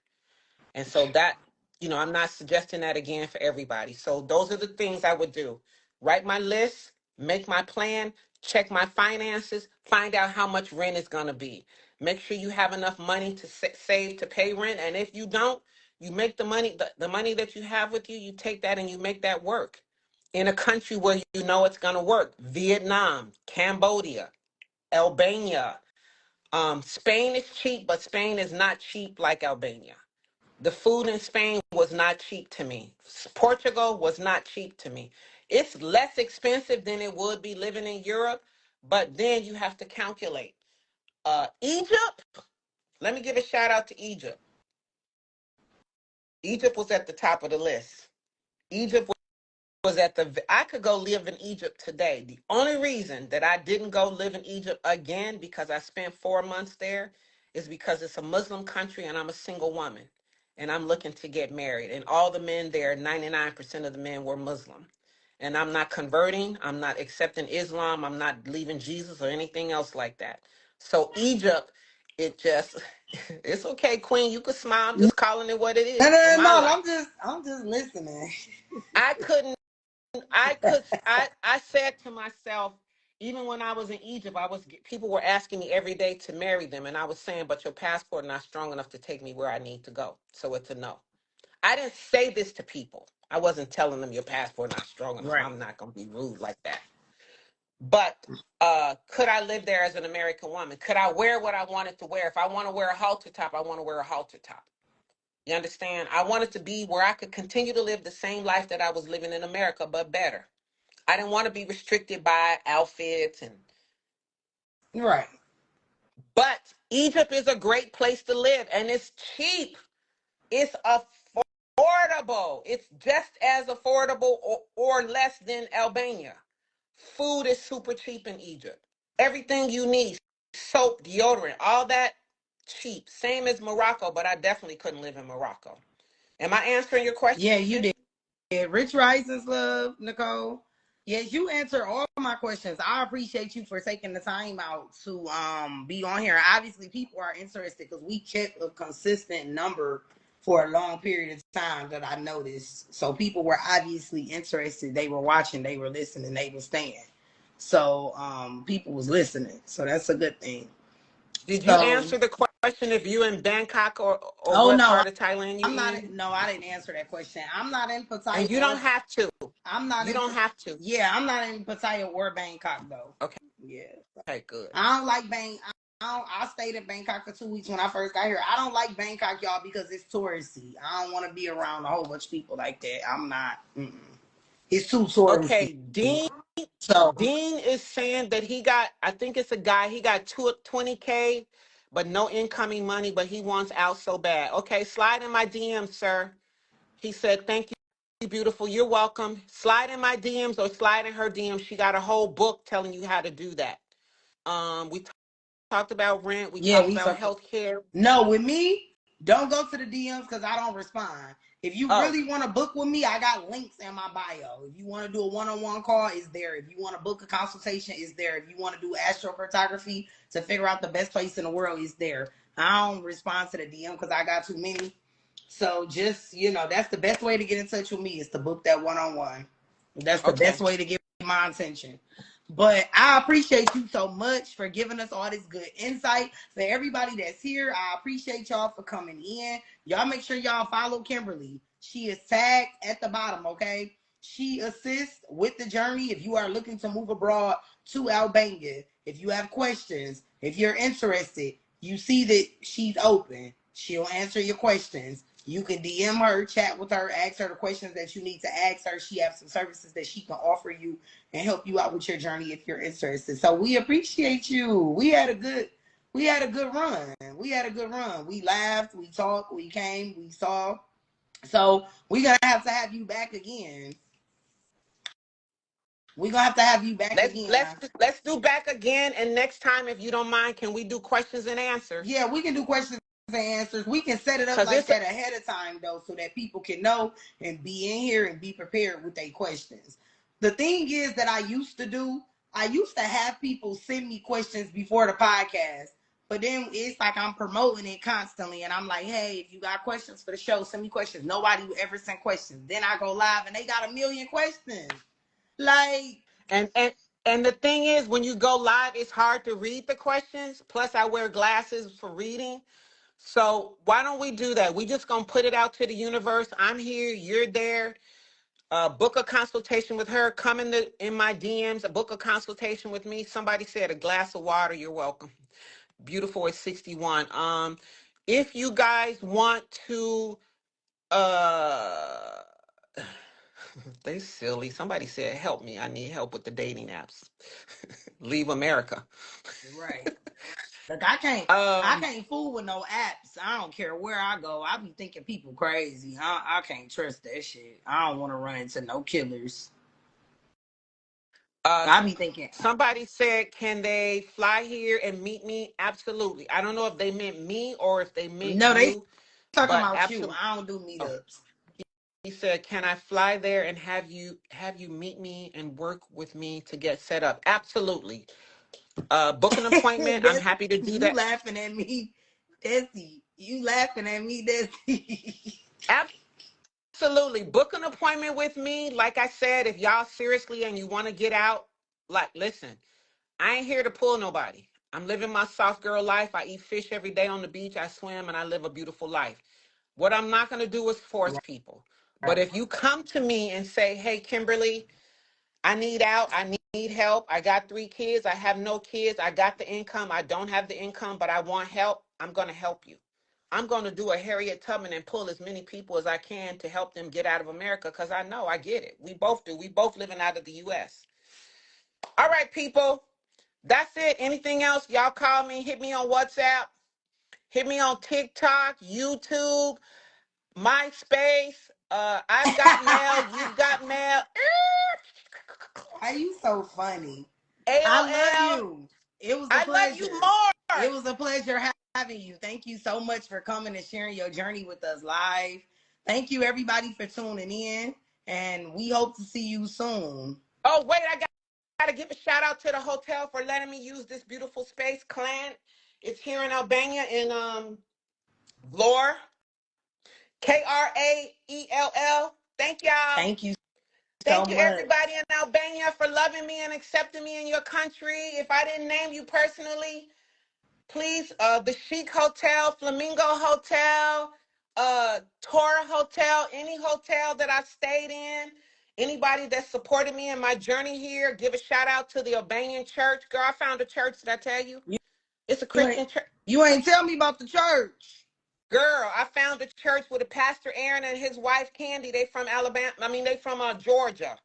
And so that, I'm not suggesting that again for everybody. So those are the things I would do. Write my list, make my plan, check my finances, find out how much rent is going to be. Make sure you have enough money to save to pay rent. And if you don't, you make the money, the money that you have with you, you take that and you make that work in a country where you know it's going to work. Vietnam, Cambodia, Albania. Spain is cheap, but Spain is not cheap like Albania. The food in Spain was not cheap to me. Portugal was not cheap to me. It's less expensive than it would be living in Europe, but then you have to calculate. Egypt, let me give a shout out to Egypt. Egypt was at the top of the list. Egypt was I could go live in Egypt today. The only reason that I didn't go live in Egypt again, because I spent 4 months there, is because it's a Muslim country and I'm a single woman and I'm looking to get married. And all the men there, 99% of the men were Muslim. And I'm not converting, I'm not accepting Islam, I'm not leaving Jesus or anything else like that. So Egypt, it just it's okay, Queen. You could smile. I'm No, just calling it what it no, is for no, my no. life. I'm just listening. I couldn't I said to myself, even when I was in Egypt, people were asking me every day to marry them, and I was saying, but your passport not strong enough to take me where I need to go. So it's a no. I didn't say this to people. I wasn't telling them your passport not strong enough. Right. I'm not gonna be rude like that. But could I live there as an American woman? Could I wear what I wanted to wear? If I want to wear a halter top, I want to wear a halter top. You understand? I wanted to be where I could continue to live the same life that I was living in America, but better. I didn't want to be restricted by outfits and Right. but Egypt is a great place to live and it's cheap. It's affordable. It's just as affordable or less than Albania. Food is super cheap in Egypt. Everything you need, soap, deodorant, all that cheap. Same as Morocco, but I definitely couldn't live in Morocco. Am I answering your Yeah, question? you did. Rich Risings, love, Nicole. Yes, you answer all my questions. I appreciate you for taking the time out to be on here. Obviously, people are interested because we kept a consistent number for a long period of time that I noticed. So people were obviously interested. They were watching, they were listening, they were staying. So people was listening. So that's a good thing. Did you So answer the question if you in Bangkok or oh what no, part of Thailand you I'm not. in? No, I didn't answer that question. I'm not in Pattaya And you don't or have to. I'm not You in. don't have to. Yeah, I'm not in Pattaya or Bangkok though. Okay, Yeah, okay, good. I don't like Bang. I stayed in Bangkok for 2 weeks when I first got here. I don't like Bangkok, y'all, because it's touristy. I don't want to be around a whole bunch of people like that. I'm not. Mm-mm. It's too touristy. Okay, Dean So Dean is saying that he got, I think it's a guy, he got 20K, but no incoming money, but he wants out so bad. Okay, slide in my DM, sir. He said, thank you, beautiful. You're welcome. Slide in my DMs or slide in her DMs. She got a whole book telling you how to do that. We talked about rent. We yeah, talked we about talk. health care. No, with me, don't go to the DMs because I don't respond. If you Oh, really want to book with me, I got links in my bio. If you want to do a one-on-one call, it's there. If you want to book a consultation, it's there. If you want to do astrophotography to figure out the best place in the world, it's there. I don't respond to the DM because I got too many. So just, that's the best way to get in touch with me is to book that one-on-one. That's the best okay. way to get my attention. But I appreciate you so much for giving us all this good insight. For everybody that's here, I appreciate y'all for coming in. Y'all make sure y'all follow Kymberley. She is tagged at the bottom, okay? She assists with the journey if you are looking to move abroad to Albania. If you have questions, if you're interested, you see that she's open. She'll answer your questions. You can DM her, chat with her, ask her the questions that you need to ask her. She has some services that she can offer you and help you out with your journey if you're interested. So we appreciate you. We had a good run. We laughed, we talked, we came, we saw. So we're gonna have to have you back again. We're gonna have to have you back Let's let's again. let's do back again. And next time, if you don't mind, can we do questions and answers? Yeah, we can do questions and answers. We can set it up Cause like it's that ahead of time though, so that people can know and be in here and be prepared with their questions. The thing is that I used to have people send me questions before the podcast, but then it's like I'm promoting it constantly, and I'm like, hey, if you got questions for the show, send me questions. Nobody would ever send questions. Then I go live and they got a million questions. Like, and and and the thing is, when you go live, it's hard to read the questions. Plus, I wear glasses for reading. So why don't we do that? We just gonna put it out to the universe. I'm here, you're there. Book a consultation with her. Come in my DMs. Book a consultation with me. Somebody said a glass of water. You're welcome. Beautiful is 61. If you guys want to, uh, they silly. Somebody said, "Help me! I need help with the dating apps." Leave America. right. Like I Um, can't fool with no apps. I don't care where I go. I be thinking people crazy. I can't trust that shit. I don't want to run into no killers. uh, I be thinking, somebody said, "Can they fly here and meet me?" Absolutely. I don't know if they meant me or if they meant no, they you, talking but about you. absolutely. I don't do meetups. He said, "Can I fly there and have you meet me and work with me to get set up?" Absolutely. Book an appointment. I'm That's happy to do you that. laughing at me, Desi. You laughing at me, Desi. Absolutely. Book an appointment with me. Like I said, if y'all seriously and you want to get out, like, listen, I ain't here to pull nobody. I'm living my soft girl life. I eat fish every day on the beach. I swim and I live a beautiful life. What I'm not going to do is force people. But Right. if you come to me and say, "Hey, Kimberly, I need out. I need help. I got 3 kids. I have no kids. I got the income. I don't have the income, but I want help." I'm going to help you. I'm going to do a Harriet Tubman and pull as many people as I can to help them get out of America, because I know I get it. We both do. We both living out of the U.S. All right, people. That's it. Anything else? Y'all call me. Hit me on WhatsApp. Hit me on TikTok, YouTube, MySpace. I've got mail. You've got mail. Are you so funny? I love AOL. you. It was a I love you pleasure. more. It was a pleasure having you. Thank you so much for coming and sharing your journey with us live. Thank you, everybody, for tuning in. And we hope to see you soon. Oh, wait, I got to give a shout out to the hotel for letting me use this beautiful space. Clan. It's here in Albania in Vlore. Kraell. Thank y'all. Thank you so Thank you, much. everybody in Albania, for loving me and accepting me in your country. If I didn't name you personally, please, the Chic Hotel, Flamingo Hotel, Tora Hotel, any hotel that I stayed in, anybody that supported me in my journey here, give a shout out to the Albanian church. Girl, I found a church, did I tell you? It's a Christian church. You ain't tell me about the church. Girl, I found a church with a Pastor Aaron and his wife Candy. They from Alabama. I mean, they from Georgia.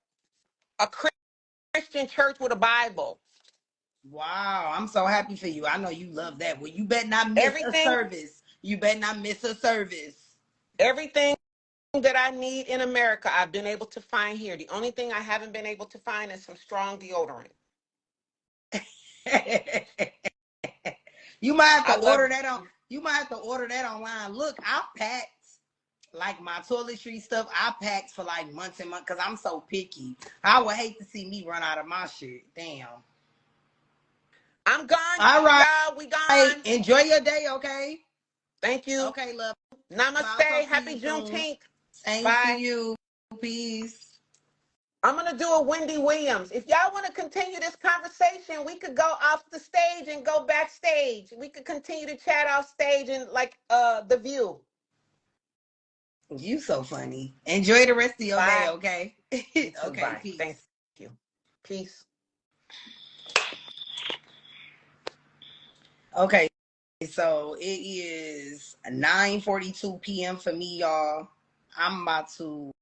A Christian church with a Bible. Wow, I'm so happy for you. I know you love that. Well, you better not miss a Everything, service. You better not miss a service. everything that I need in America, I've been able to find here. The only thing I haven't been able to find is some strong deodorant. You might have I to love order that on. You might have to order that online. Look, I packed like my toiletry stuff. I packed for like months and months because I'm so picky. I would hate to see me run out of my shit. Damn. I'm gone, All right. y'all. We gone. Enjoy your day, okay? Thank you. Okay, love. I'll Namaste. talk to you Happy soon. Juneteenth. Same to Bye. you. Peace. I'm going to do a Wendy Williams. If y'all want to continue this conversation, we could go off the stage and go backstage. We could continue to chat off stage and like The View. You so funny. Enjoy the rest of your day, Bye. okay? You too. Okay, Bye. peace. Thank you. Peace. Okay, so it is 9:42 p.m. for me, y'all. I'm about to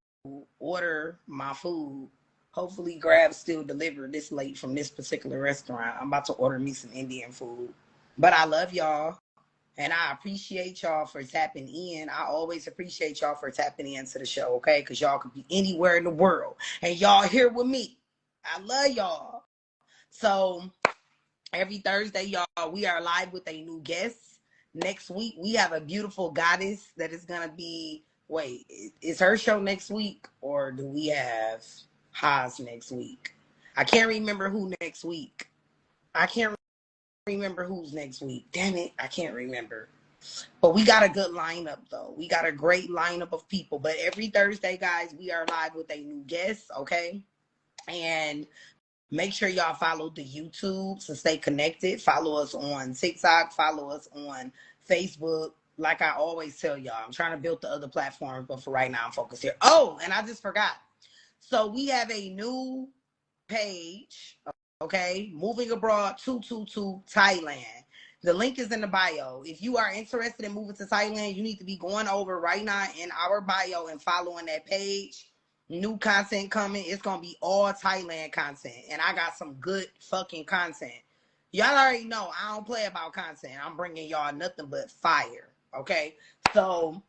order my food. Hopefully, Grab still delivered this late from this particular restaurant. I'm about to order me some Indian food. But I love y'all. And I appreciate y'all for tapping in. I always appreciate y'all for tapping into the show, okay? Because y'all could be anywhere in the world. And y'all here with me. I love y'all. So every Thursday, y'all, we are live with a new guest. Next week, we have a beautiful goddess that is going to be, wait, is her show next week? Or do we have Haas next week? I can't remember who next week. I can't remember who's next week. Damn it, I can't remember. But we got a good lineup, though. We got a great lineup of people. But every Thursday, guys, we are live with a new guest, okay? And make sure y'all follow the YouTube to stay connected. Follow us on TikTok. Follow us on Facebook. Like I always tell y'all, I'm trying to build the other platforms, but for right now, I'm focused here. Oh, and I just forgot. So we have a new page, okay? Moving Abroad 222 Thailand. The link is in the bio. If you are interested in moving to Thailand, you need to be going over right now in our bio and following that page. New content coming. It's going to be all Thailand content. And I got some good fucking content. Y'all already know I don't play about content. I'm bringing y'all nothing but fire, okay? So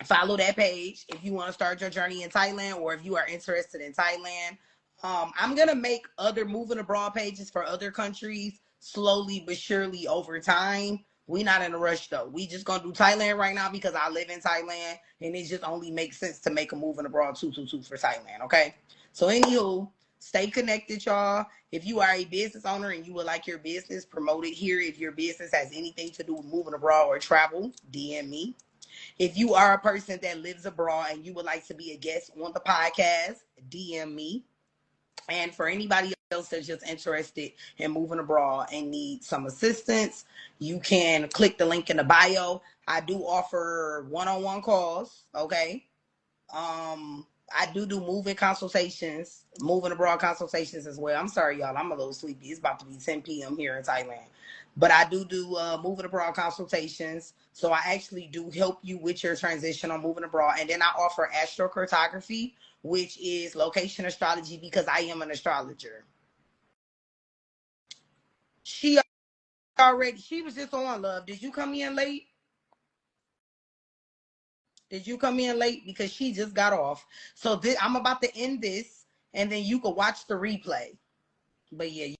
follow that page if you want to start your journey in Thailand or if you are interested in Thailand. I'm going to make other moving abroad pages for other countries slowly but surely over time. We not in a rush though. We just going to do Thailand right now because I live in Thailand and it just only makes sense to make a moving abroad 222 for Thailand, okay? So anywho, stay connected, y'all. If you are a business owner and you would like your business promoted here, if your business has anything to do with moving abroad or travel, DM me. If you are a person that lives abroad and you would like to be a guest on the podcast, DM me. And for anybody else that's just interested in moving abroad and need some assistance, you can click the link in the bio. I do offer one-on-one calls, okay? I do moving consultations, moving abroad consultations as well. I'm sorry, y'all. I'm a little sleepy. It's about to be 10 p.m. here in Thailand. But I do moving abroad consultations. So I actually do help you with your transition on moving abroad. And then I offer astrocartography, which is location astrology, because I am an astrologer. She she was just on, love. Did you come in late? Did you come in late? Because she just got off. So I'm about to end this, and then you can watch the replay. But yeah,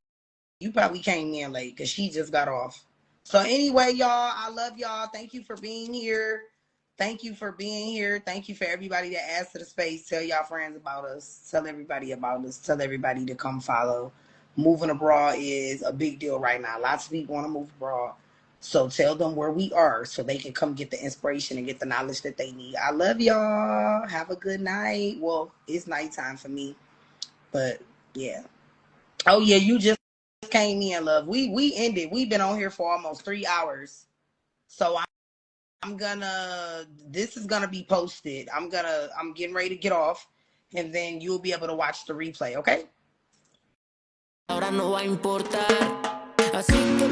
you probably came in late because she just got off. So anyway, y'all, I love y'all. Thank you for being here. Thank you for being here. Thank you for everybody that adds to the space. Tell y'all friends about us. Tell everybody about us. Tell everybody to come follow. Moving abroad is a big deal right now. Lots of people want to move abroad. So tell them where we are so they can come get the inspiration and get the knowledge that they need. I love y'all. Have a good night. Well, it's nighttime for me. But yeah. Oh yeah, you just came in, love. We ended. We've been on here for almost 3 hours. So I'm gonna this is gonna be posted. I'm getting ready to get off, and then you'll be able to watch the replay, okay? Ahora no va a importar. Así que